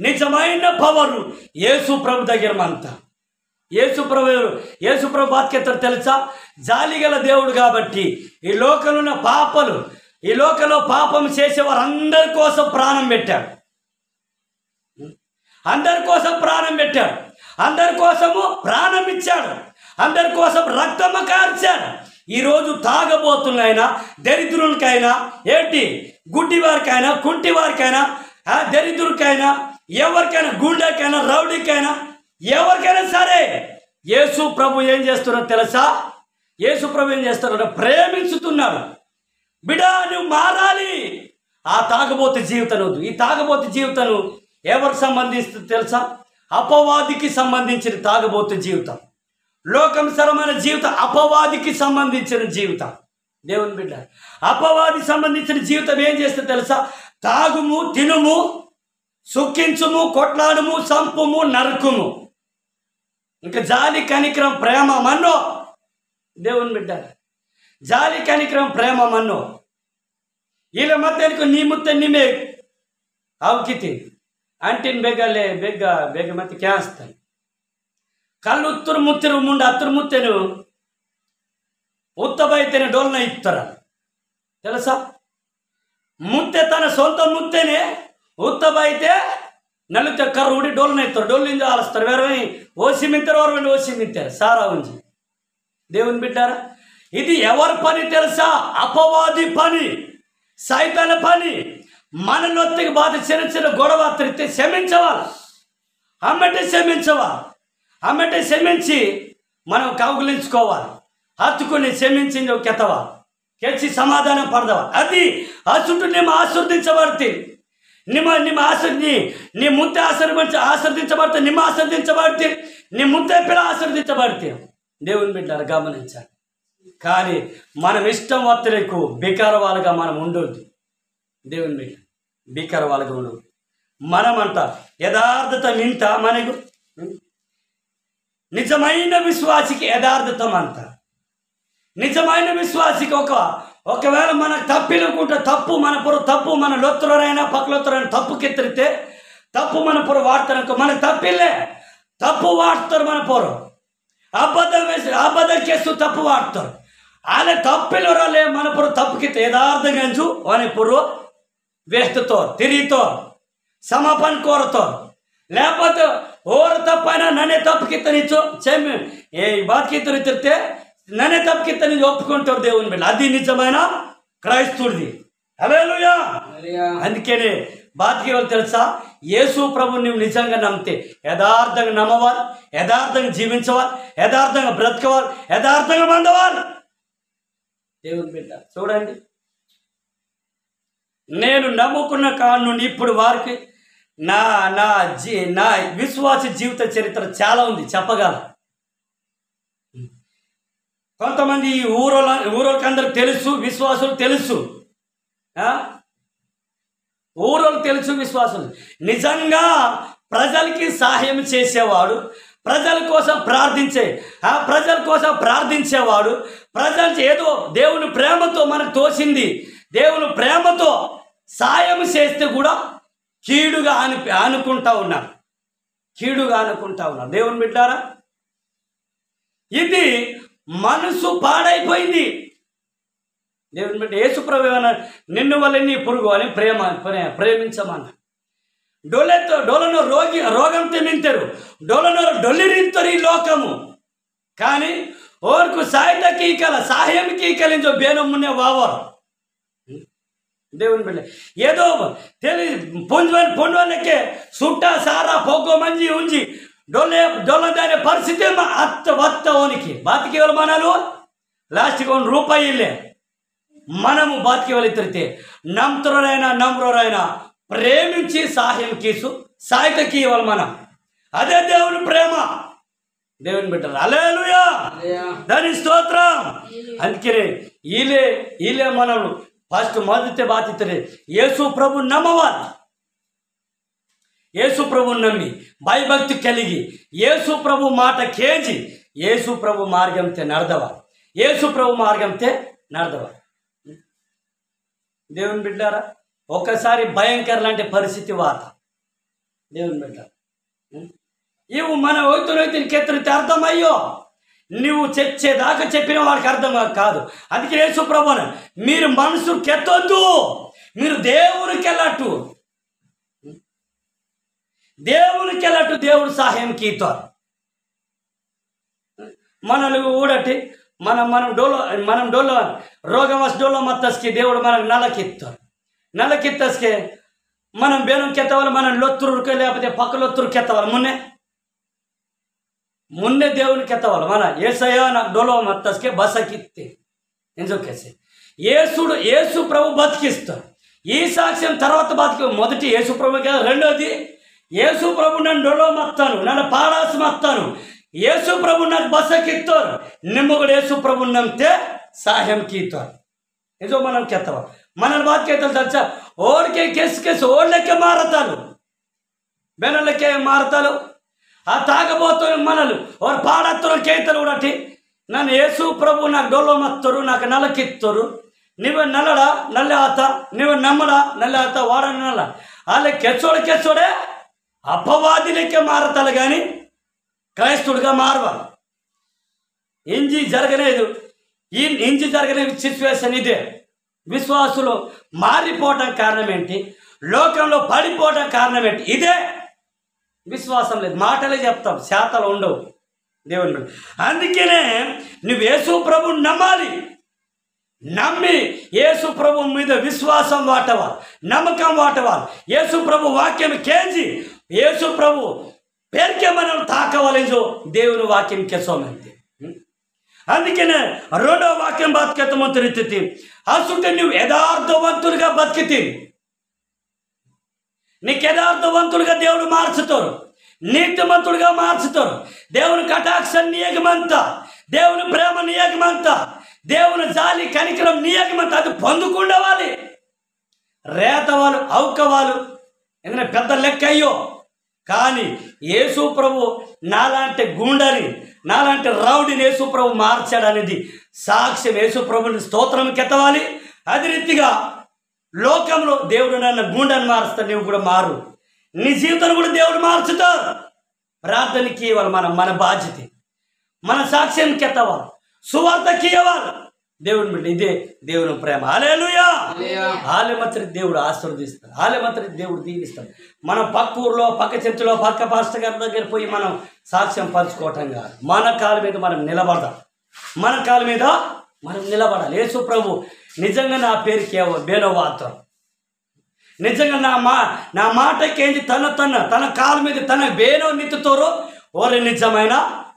నిజమైన పవరు యేసు ప్రభు దగ్గర మంత. యేసు ప్రభు బాధ్యత తెలుసా? జాలి గల దేవుడు కాబట్టి ఈ లోకంలో ఉన్న ఈ లోకంలో పాపం చేసేవారు అందరి కోసం ప్రాణం పెట్టాడు, అందరి కోసం ప్రాణం పెట్టాడు, అందరి కోసము ప్రాణం ఇచ్చాడు, అందరి కోసం రక్తము కార్చాడు. ఈరోజు తాగబోతున్నైనా, దరిద్రులకైనా, ఏంటి గుడ్డి వారికైనా, కుంటి వారికైనా, దరిద్రులకైనా, ఎవరికైనా, గుండెకైనా, రౌడీకైనా, ఎవరికైనా సరే యేసు ప్రభు ఏం చేస్తున్నారో తెలుసా? యేసు ప్రభు ఏం చేస్తున్నారో ప్రేమించుతున్నాడు. బిడా నువ్వు మారాలి. ఆ తాగబోతు జీవితం వద్దు. ఈ తాగబోతు జీవితం ఎవరికి సంబంధిస్తుంది తెలుసా? అపవాదికి సంబంధించిన తాగబోతు జీవితం, లోకంసరమైన జీవితం అపవాదికి సంబంధించిన జీవితం. దేవుని బిడ్డ, అపవాదికి సంబంధించిన జీవితం ఏం చేస్తే తెలుసా? తాగుము, తినుము, సుఖించుము, కొట్లాడుము, సంపుము, నరుకుము. ఇంకా జాలి కనికరం ప్రేమ మన్నో. దేవుని బిడ్డ, జాలి కనికరం ప్రేమ మన్నో. వీళ్ళ మధ్యకు నీ ముత్త నిమే అవకితి అంటిన్ బెగ్గ మధ్య క్యాస్తాయి. కళ్ళు ఉత్తరు ముత్తరు ముందు అత్తరు ముత్తెను ఉత్తబైతేనే డోల్న ఇస్తారా తెలుసా? ముత్తె తన సొంత ముత్తెనే ఉత్తబైతే నలుత కర్రుడి డోల్న ఇస్తారు, డోల్లింది ఆలుస్తారు, వేరే ఓసిమింతారు, ఎవరు ఓసిమింతారు సారా ఉంచి. దేవుని బిడ్డారా, ఇది ఎవరి పని తెలుసా? అపవాది పని, సైతాన పని. మన నొత్తికి బాధ చిన్న చిన్న గొడవ తిరిగితే క్షమించవాలి, అమ్మటే క్షమించి మనం కౌగులించుకోవాలి. హత్తుకుని క్షమించింది ఒక కెతవా. ಕೆಚ್ಚಿ ಸಮಾಧಾನ ಪಡೆದವ ಅದಿ ಅಸುಟ್ಟು ನಿಮ್ಮ ಆಶೀರ್ವದಿಂಚಬಡ್ತಿ నీ ముందే ఆశీర్వదించబడితే ನಿಮ್ಮ ఆశీర్వదించబడితే నీ ముందే పిల్ల ఆశీర్వదించబడితే దేవుని బిడ్డలు గమనించాలి. కానీ మనం ఇష్టం వత్తలేకు బికార వాళ్ళగా మనం ఉండొద్దు. దేవుని బిడ్డ బికార వాళ్ళగా ఉండదు. మనమంట యథార్థత నింట మనకు నిజమైన విశ్వాసికి యథార్థతం అంట. నిజమైన విశ్వాసికి ఒకవేళ మనకు తప్పినుకుంటే తప్పు మన తప్పు మన లొత్తులరైనా పక్కలొత్తులైనా తప్పు కెత్తిరితే తప్పు మన వాడతారు. మనకు తప్పిలే తప్పు వాడతారు. మన అబద్ధం కేసు తప్పు వాడతారు. అలా తప్పిలరాలే మన తప్పు కెత్తి యథార్థంగా అని వేస్తుతో తిరిగితో సమాపణ కోరతో లేకపోతే ఓరు తప్పైనా నన్నే తప్పు కిత్తనిచ్చు చెమ్మి ఏ బాధ్యతలు తిరితే నన్నే తప్పు కిత్తని ఒప్పుకుంటారు దేవుని బిడ్డ. అది నిజమైన క్రైస్తవుడిది. హల్లెలూయా. అందుకనే బాధ్యతలు తెలుసా, యేసు ప్రభుని నువ్వు నిజంగా నమ్మితే యథార్థంగా నమ్మవాలి, యథార్థంగా జీవించవాలి, యథార్థంగా బ్రతకవాలి, యథార్థంగా మందవాలి. దేవుని బిడ్డ చూడండి, నేను నమ్ముకున్న కాడ నుండి ఇప్పుడు వారికి నా విశ్వాస జీవిత చరిత్ర చాలా ఉంది చెప్పగల. కొంతమంది ఊరోళ్ళకి అందరికి తెలుసు, విశ్వాసులు తెలుసు, ఊరోళ్ళకి తెలుసు, విశ్వాసులు. నిజంగా ప్రజలకి సహాయం చేసేవాడు, ప్రజల కోసం ప్రార్థించేవాడు, ప్రజలు ఏదో దేవుని ప్రేమతో మనకు తోసింది, దేవుని ప్రేమతో సాయం చేస్తే కూడా కీడుగా అనుకుంటా ఉన్నారు. దేవుని బిడ్డారా, ఇది మనసు పాడైపోయింది. దేవుని బిడ్డ యేసు ప్రభువు నిన్ను వల్ల నీ పురుగు అని ప్రేమించమన్నా. డోలను రోగంతో నింతారు, డొల్లిరింతరు ఈ లోకము. కానీ ఓర్కు సహాయం కీకలించో బేనమ్మునే వావారు. దేవుని బిడ్డ ఏదో పొందువలకే సుట్ట సారా పొగ్గ మంచి ఉంచి డొల్లదానే పరిస్థితి వత్తవనికి బాతికేవాళ్ళు మనలు లాస్ట్కి ₹1 మనము బాతికేవాళ్ళు తిరిగితే నమ్రోరైనా ప్రేమించి సాయతకి ఇవ్వాలి మనం. అదే దేవుని ప్రేమ. దేవుని బిడ్డలు హల్లెలూయా, దాని స్తోత్రం. అందుకనే ఈలే మనలు ఫస్ట్ మొదటి బాధ్యతలే యేసు ప్రభు నమ్మవాలి. యేసు ప్రభు నమ్మి భయభక్తి కలిగి యేసు ప్రభు మాట కేజీ యేసు ప్రభు మార్గంతే నడదవా. దేవుని బిడ్డారా, ఒక్కసారి భయంకర లాంటి పరిస్థితి వాత. దేవుని బిడ్డ ఇవి మన వైతులైతే కెత్తిరితే అర్థమయ్యో నువ్వు చచ్చేదాకా చెప్పిన వాడికి అర్థం కాదు. అందుకే యేసు ప్రభువును మీరు మనసు కెత్తొద్దు, మీరు దేవునికి వెళ్ళట్టు దేవుడు సహాయం కీతారు. మనల్ని ఊడటి మనం డోలో రోగవశ డోలో మత్తస్కి దేవుడు మనకు నలకిత్తస్కే మనం బేనం కెత్తవాలి, మనం లొత్తురుకే లేకపోతే పక్క లొత్తురు కెత్తవాలి. ముందే దేవునికి ఎత్తవాలి. మన ఏసయ్య నాకు డోలో మత్తస్కే బసకిత్తే ఎంజోకేసి యేసు ప్రభు బతికిస్తాడు. ఈ సాక్ష్యం తర్వాత మొదటి యేసు ప్రభు కదా, రెండోది యేసు ప్రభు నన్ను డోలో మత్తాను, నన్ను పాడాసి మత్తాను, యేసు ప్రభు నాకు బసకిత్తారు. నిమ్మ కూడా యేసు ప్రభు నమ్మితే సహాయం కీతారు. ఏదో మనం కెత్తవా మనల్ని బాధ్యతలు తెలుసా, ఓడికే కేసు ఓళ్ళకే మారతారు, బెనలకే మారతారు. ఆ తాగబోతున్న మనలు వారు పాడత్తరు కేతలు కూడా నన్ను యేసు ప్రభు నాకు డొల్లో మత్తరు, నాకు నలకిత్తరు. నువ్వు నల్లడా నల్ల ఆత, నువ్వు నమ్మడా నల్ల ఆత, వాడని నల్ల వాళ్ళ కెచ్చోడే అపవాదిలకే మారతారు కానీ క్రైస్తవుడిగా మారవాలి. ఇంజి జరగనే సిచ్యువేషన్ ఇదే. విశ్వాసులు మారిపోవడం కారణం ఏంటి, లోకంలో పడిపోవడం కారణం ఏంటి, ఇదే. విశ్వాసం లేదు, మాటలే చెప్తాం, శాతలు ఉండవు. దేవుని అందుకనే నువ్వు యేసు ప్రభు నమ్మాలి. నమ్మి యేసు ప్రభు మీద విశ్వాసం వాటవాలి, నమ్మకం వాటవాలి. యేసు ప్రభు వాక్యం కేజీ యేసు ప్రభు పేరుకే మనం తాకవలేజో దేవుని వాక్యం కేసోమంతే. అందుకనే రెండో వాక్యం బతికెత్తమంతుడి అసలు నువ్వు యథార్థవంతులుగా బతికితే నీకు యథార్థవంతులుగా దేవుడు మార్చుతారు, నీతిమంతులుగా మార్చుతారు. దేవుని కటాక్షం నియగమంతా, దేవుని ప్రేమ నియగమంతా, దేవుని జాలి కనికరం నియగమంతా అది పొందుకుండవాలి. రేతవాళ్ళు అవుకవాళ్ళు ఎందుకంటే పెద్ద లెక్క అయ్యో, కానీ యేసు ప్రభు నాలాంటి గుండని నాలాంటి రౌడిని యేసు ప్రభు మార్చాడనేది సాక్ష్యం. యేసు ప్రభుని స్తోత్రం కెత్తవాలి. అదే రీతిగా లోకంలో దేవుడు నన్ను గుండెని మారుస్తా, నువ్వు కూడా మారు, నీ జీవితాన్ని కూడా దేవుడు మార్చుతారు. ప్రార్థనకి ఇవ్వాలి, మన బాధ్యత, మన సాక్ష్యం కెత్తవాలి, సువార్తకి ఇవ్వాలి. దేవుని బిడ్డ ఇదే దేవుని ప్రేమ. హల్లెలూయా. ఆలెమత్రి దేవుడు ఆశీర్వదిస్తాడు, ఆలెమత్రి దేవుడు దీవిస్తాడు. మనం పక్క ఊర్లో పక్క చర్చిలో పక్క పాస్టర్ గారి దగ్గర పోయి మనం సాక్ష్యం పంచుకోవటం కాదు. మన కాళ్ళ మీద మనం నిలబడదాం, మన కాళ్ళ మీద మనం నిలబడాలి. యేసు ప్రభు నిజంగా నా పేరుకి బేనవాత్రం, నిజంగా నా మాటకేంటి తన కాళ్ళ మీద తన బేనో నిత్తుతోరో ఓరే నిజమైన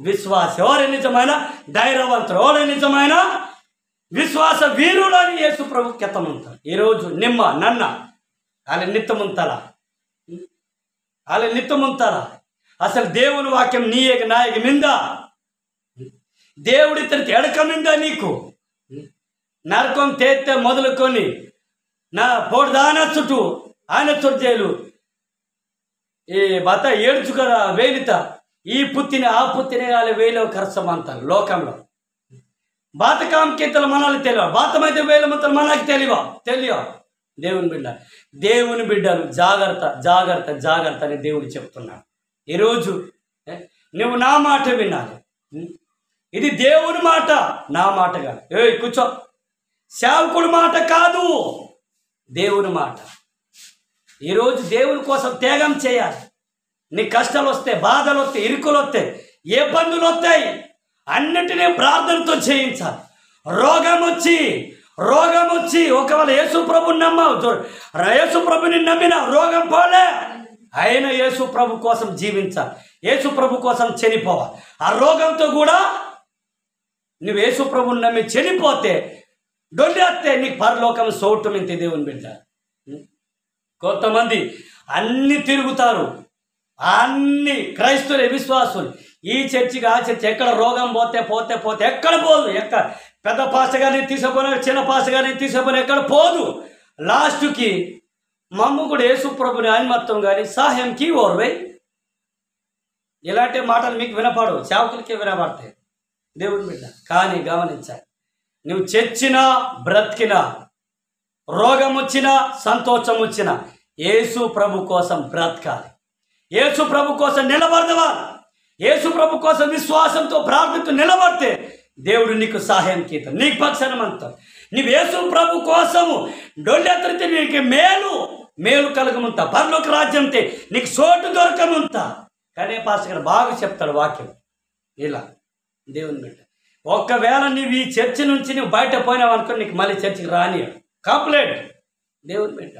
విశ్వాస, ఓరే నిజమైన ధైర్యవంతుడు, ఓరే నిజమైన విశ్వాస వీరుడు అని యేసు ప్రభు కెత్తముంటారు. ఈరోజు నన్న వాళ్ళ నిత్తముంతారా అసలు దేవుని వాక్యం నీయక నాయక నిందా, దేవుడి ఇతనికి ఎడక నిందా, నీకు నరకం తేత్తే మొదలుకొని నా పోడుదాన చుట్టూ ఆయన చుట్టేలు ఈ బత ఏడ్చుకరా వేలిత ఈ పుత్తిని ఆ పుత్తిని వాళ్ళ వేలో ఖర్చమంటారు. లోకంలో బాతకాం కీతలు మనల్ని తెలియ, బాతమైతే వేలమంతలు మనకి తెలియ. దేవుని బిడ్డలు జాగ్రత్త జాగ్రత్త జాగ్రత్త అని దేవుడు చెప్తున్నాడు. ఈరోజు నువ్వు నా మాట వినాలి, ఇది దేవుని మాట, నా మాట కాదు. కూర్చో, సేవకుడి మాట కాదు, దేవుని మాట. ఈరోజు దేవుని కోసం త్యాగం చేయాలి. నీ కష్టాలు వస్తాయి, బాధలు వస్తాయి, ఇరుకులు వస్తాయి, ఏ ఇబ్బందులు వస్తాయి, అన్నిటినీ ప్రార్థనతో చేయించాలి. రోగం వచ్చి ఒకవేళ యేసు ప్రభుని నమ్మావు, యేసు ప్రభుని నమ్మిన రోగం పోలే, అయినా యేసు ప్రభు కోసం జీవించాలి, యేసు ప్రభు కోసం చనిపోవాలి. ఆ రోగంతో కూడా నువ్వు యేసు ప్రభుని నమ్మి చనిపోతే డొల్లేస్తే నీకు పరలోకం సోటం. ఇంత దేవుని బిడ్డ కొంతమంది అన్ని తిరుగుతారు, అన్ని క్రైస్తవులే విశ్వాసులు, ఈ చర్చికి ఆ చర్చి, ఎక్కడ రోగం పోతే ఎక్కడ పోదు, ఎక్కడ పెద్ద పాస్టర్ గారిని తీసుకొని చిన్న పాస్టర్ గారిని తీసుకొని ఎక్కడ పోదు. లాస్ట్కి మమ్మ కూడా యేసు ప్రభుని ఆయనమత్వం కానీ సహాయంకి ఓర్వై. ఇలాంటి మాటలు మీకు వినపడవు, సేవకులకి వినపడతాయి దేవుని బిడ్డ. కానీ గమనించాలి, నువ్వు చచ్చినా బ్రతికినా, రోగం వచ్చినా సంతోషం వచ్చినా యేసు ప్రభు కోసం బ్రతకాలి, యేసు ప్రభు కోసం నిలబడవాలి. యేసు ప్రభు కోసం విశ్వాసంతో ప్రార్థనతో నిలబడితే దేవుడు నీకు సహాయం కీతాడు, నీకు పక్షానమంతా. నువ్వు యేసు ప్రభు కోసము డొల్లెత్తితే నీకు మేలు కలగముంతా, పరలోక రాజ్యంతే నీకు చోటు దొరకముంతా. కానీ పాస్టర్ గారు బాగా చెప్తాడు వాక్యం ఇలా. దేవుని బిడ్డ, ఒక్కవేళ నువ్వు ఈ చర్చి నుంచి నువ్వు బయట పోయినావు అనుకో, నీకు మళ్ళీ చర్చికి రానియాడు, కంప్లైంట్. దేవుని బిడ్డ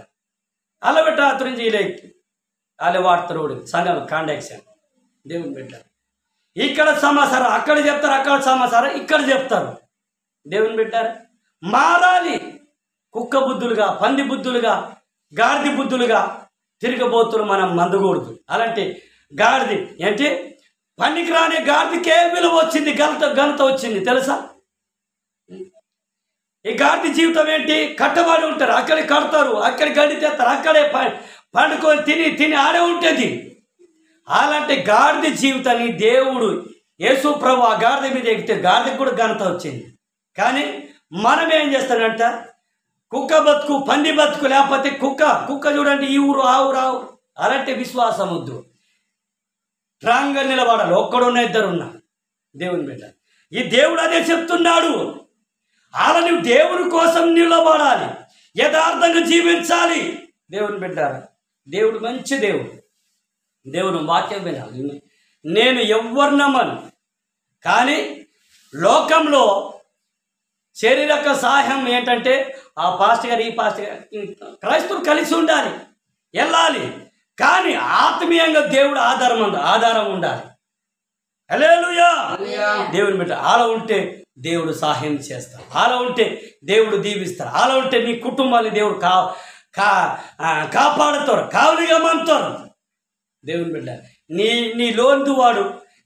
అలా బిడ్డ అతరించి ఇలా అలా వాడుతారు సంఘం కాండాక్షన్. దేవుని బిడ్డ ఇక్కడ సమాచారం అక్కడ చెప్తారు, అక్కడ సమాచారం ఇక్కడ చెప్తారు. దేవుని బిడ్డ మారాలి. కుక్క బుద్ధులుగా, పంది బుద్ధులుగా, గాడిది బుద్ధులుగా తిరగబోతులు మనం మందకూడదు. అలాంటి గాడిది ఏంటి, పనికి రాని గాడిదికే విలువ వచ్చింది, ఘనత వచ్చింది తెలుసా. ఈ గాడిది జీవితం ఏంటి, కట్టబడి ఉంటారు, అక్కడికి కడతారు, అక్కడ గడ్డి తెస్తారు, అక్కడే పండుకొని తిని ఆడే ఉంటుంది. అలాంటి గాడిద జీవితాన్ని దేవుడు యేసు ప్రభు ఆ గాడిద మీద ఎక్కితే గాడిదకి కూడా ఘనత వచ్చింది. కానీ మనం ఏం చేస్తాడంట, కుక్క బతుకు, పంది బతుకు, లేకపోతే కుక్క చూడండి, ఈ ఊరు ఆ ఊరు. అలాంటి విశ్వాసం వద్దు, స్ట్రాంగ్గా నిలబడాలి. ఒక్కడున్న ఇద్దరున్నా దేవుని బిడ్డ, ఈ దేవుడు అదే చెప్తున్నాడు. అలా నువ్వు దేవుని కోసం నిలబడాలి, యథార్థంగా జీవించాలి. దేవుని బిడ్డ, దేవుడు మంచి దేవుడు వాక్యం వినాలి. నేను ఎవ్వరు నమ్మను, కానీ లోకంలో శారీరక సహాయం ఏంటంటే ఆ పాస్టర్ గారు, ఈ పాస్టర్ గారు, క్రైస్తవులు కలిసి ఉండాలి, వెళ్ళాలి. కానీ ఆత్మీయంగా దేవుడు ఆధారం ఉండాలి. హల్లెలూయా. దేవుని బిడ్డ అలా ఉంటే దేవుడు సహాయం చేస్తాడు. అలా ఉంటే దేవుడు దీవిస్తాడు. అలా ఉంటే నీ కుటుంబాన్ని దేవుడు కాపాడుతారు, కావలిగా మంతారు. దేవుని బిడ్డ, నీ లోందు వాడు,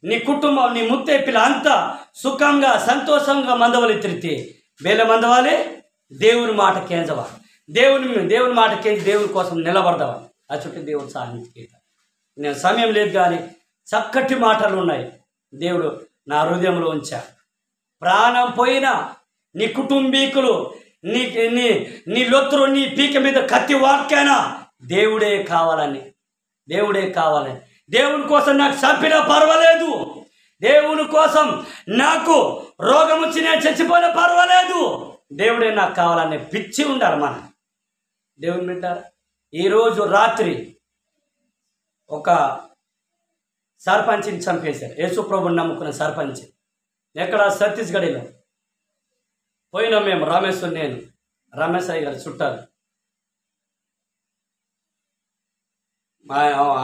నీ కుటుంబం, నీ ముత్తే పిల్ల అంతా సుఖంగా సంతోషంగా మందవలి తిరిగితే బేల మందవాలి. దేవుని మాట కేంద్రవా, దేవుని మాట కేంద్ర దేవుని కోసం నిలబడదావా. ఆ చుట్టూ దేవుడు సహాయం చేస్తాడు. నేను సమయం లేదు కానీ చక్కటి మాటలు ఉన్నాయి దేవుడు నా హృదయంలో ఉంచాడు. ప్రాణం పోయినా నీ కుటుంబీకులు నీ లొత్తురు నీ పీక మీద కత్తి వాక్యానా దేవుడే కావాలని దేవుని కోసం నాకు చంపినా పర్వాలేదు, దేవుని కోసం నాకు రోగం వచ్చి నేను చచ్చిపోయినా పర్వాలేదు, దేవుడే నాకు కావాలని పిచ్చి ఉండాలి మన దేవుని వింటారు. ఈరోజు రాత్రి ఒక సర్పంచ్ని చంపేశారు. యేసుప్రభుని నమ్ముకున్న సర్పంచ్ ఎక్కడ ఛత్తీస్గఢ్లో పోయినాం మేము. రమేష్ అయ్య గారు చుట్టాలు.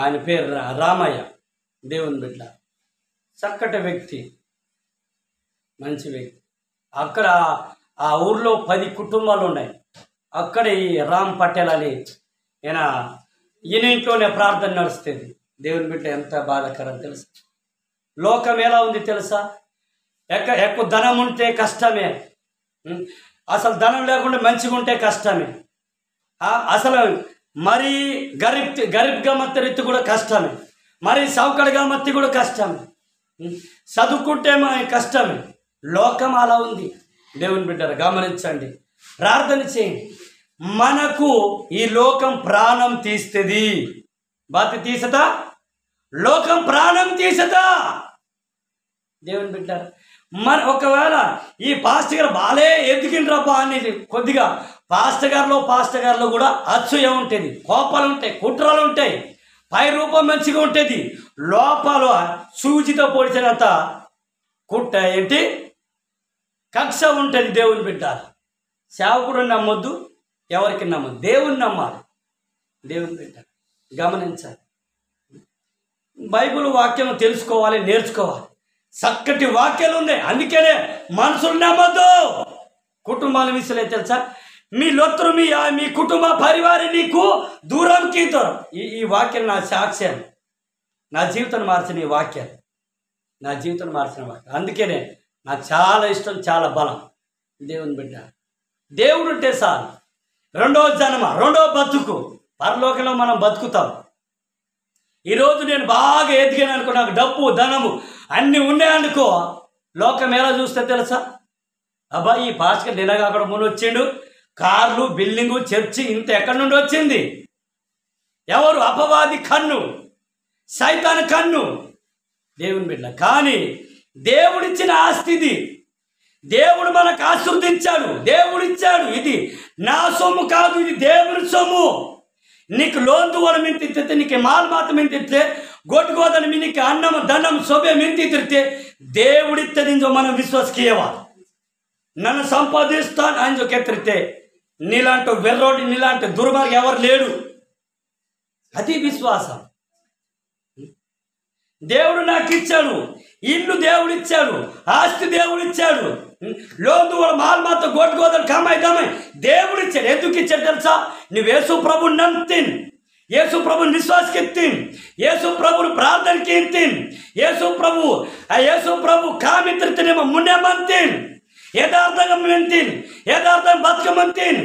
ఆయన పేరు రామయ్య, దేవుని బిడ్డ, చక్కటి వ్యక్తి, మంచి వ్యక్తి. అక్కడ ఆ ఊర్లో 10 కుటుంబాలు ఉన్నాయి. అక్కడ ఈ రామ్ పటేల్ అని ఈయన ఇంట్లోనే ప్రార్థన నడుస్తుంది. దేవుని బిడ్డ ఎంత బాధాకరం తెలుసా? లోకం ఎలా ఉంది తెలుసా? ఎక్కువ ధనం ఉంటే కష్టమే, అసలు ధనం లేకుండా మంచిగా ఉంటే కష్టమే, అసలు మరీ గరీబ్గా మత్తి కూడా కష్టమే, మరీ సౌకర్యంగా మత్తి కూడా కష్టమే, చదువుకుంటే కష్టమే. లోకం అలా ఉంది. దేవుని బిడ్డలు గమనించండి, ప్రార్థన చేయండి. మనకు ఈ లోకం ప్రాణం తీస్తుంది. బాతి తీసదా? లోకం ప్రాణం తీసదా? దేవుని బిడ్డలు ఒకవేళ ఈ పాస్టర్ గారు బాలే ఎదిగినరబ్బా అనేది కొద్దిగా పాస్టర్ గారిలో కూడా అసూయ ఉంటుంది, కోపాలు ఉంటాయి, కుట్రలు ఉంటాయి. పై రూపం మంచిగా ఉంటుంది, లోపల సూచితో పొడిచినంత కుట్ట కక్ష ఉంటుంది. దేవుని బిడ్డ, సేవకుడు నమ్మొద్దు, ఎవరికి నమ్మద్దు, దేవుని నమ్మాలి. దేవుని బిడ్డ గమనించాలి. బైబిల్ వాక్యం తెలుసుకోవాలి, నేర్చుకోవాలి. చక్కటి వాక్యాలు ఉన్నాయి, అందుకనే మనుషులు నమ్మద్దు. కుటుంబాల విషయంలో తెలుసా? మీ లొత్తురు మీ కుటుంబ పరివారం నీకు దూరం కీతారు. ఈ వాక్యం నా సాక్ష్యం, నా జీవితాన్ని మార్చిన ఈ వాక్యాలు, నా జీవితాన్ని మార్చిన వాక్యం. అందుకనే నాకు చాలా ఇష్టం, చాలా బలం. దేవుని బిడ్డ, దేవుడు ఉంటే చాలు. రెండో జన్మ, రెండో బతుకు, పరలోకంలో మనం బతుకుతాం. ఈరోజు నేను బాగా ఎదిగాను అనుకో, నాకు డబ్బు ధనము అన్నీ ఉన్నాయనుకో, లోకం ఎలా చూస్తే తెలుసా? అబ్బా ఈ పాస్టర్ నిన్నగా అక్కడ ముందు వచ్చిండు, కార్లు, బిల్డింగు, చర్చి, ఇంత ఎక్కడి నుండి వచ్చింది? ఎవరు? అపవాది కన్ను, సైతాన్ కన్ను. దేవుని బిడ్డ, కానీ దేవుడిచ్చిన ఆస్తిది, దేవుడు మనకు ఆశీర్వదించాడు, దేవుడిచ్చాడు. ఇది నా సొమ్ము కాదు, ఇది దేవుడి సొమ్ము. నీకు లోన్ దువ్వడం ಮಿಂತಿತ್ತೆ, నీకు ಮಾಲ್ ಮಾತು ಮಿಂತಿತ್ತೆ, ಗೊಟ್ಟುಗೋದನ ಮಿನಿಕ್ಕೆ ಅನ್ನಮ ಧನಂ ಸೊಬೆ ಮಿಂತಿರ್ತೆ, దేవుడిత్తదింజో మనం విశ్వాసకీయవా. నన్ను సంపాదిస్తాను అని చెప్తే నీలాంటి వెర్రోడి, నీలాంటి దుర్మార్గం ఎవరు లేడు. అది విశ్వాసం. దేవుడు నాకు ఇచ్చాడు, ఇల్లు దేవుడిచ్చాడు, ఆస్తి దేవుడిచ్చాడు, లోదు వాళ్ళ మాల్మాతో గొట్టుకోదని కమ్మాయి దేవుడిచ్చాడు. ఎందుకు ఇచ్చాడు తెలుసా? నువ్వు యేసు ప్రభుని నమ్ముతిన్, యేసు ప్రభుని విశ్వాసకెత్తిన్, యేసు ప్రభుని ప్రార్థనకి ఇంతిన్, యేసు ప్రభు కామిత్రతనేమో మున్నెమంతిన్, యథార్థంగా మెంతిన్, యథార్థం బతకమంతిన్,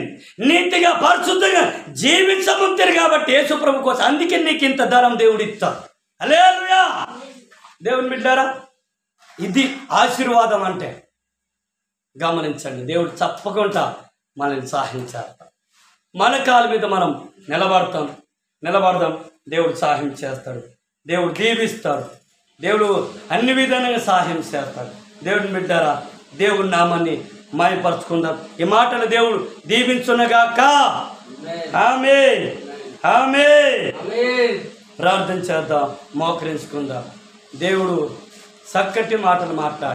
నీతిగా పరిశుద్ధంగా జీవించమంతిరు. కాబట్టి యేసు ప్రభు కోసం, అందుకే నీకు ఇంత ధనం దేవుడు ఇస్తాడు. హల్లెలూయా. దేవుని బిడ్డారా, ఇది ఆశీర్వాదం అంటే. గమనించండి, దేవుడు తప్పకుండా మనల్ని సహాయించాలి. మన కాళ్ళ మీద మనం నిలబడదాం. దేవుడు సహాయం చేస్తాడు, దేవుడు దీవిస్తాడు, దేవుడు అన్ని విధాలుగా సహాయం చేస్తాడు. దేవుని బిడ్డారా, దేవుడి నామాన్ని మాయపరుచుకుందాం. ఈ మాటలు దేవుడు దీవించునగాక. ఆమేన్, ఆమేన్. ప్రార్థన చేద్దాం, మోకరించుకుందాం. దేవుడు చక్కటి మాటలు మాట్లాడు.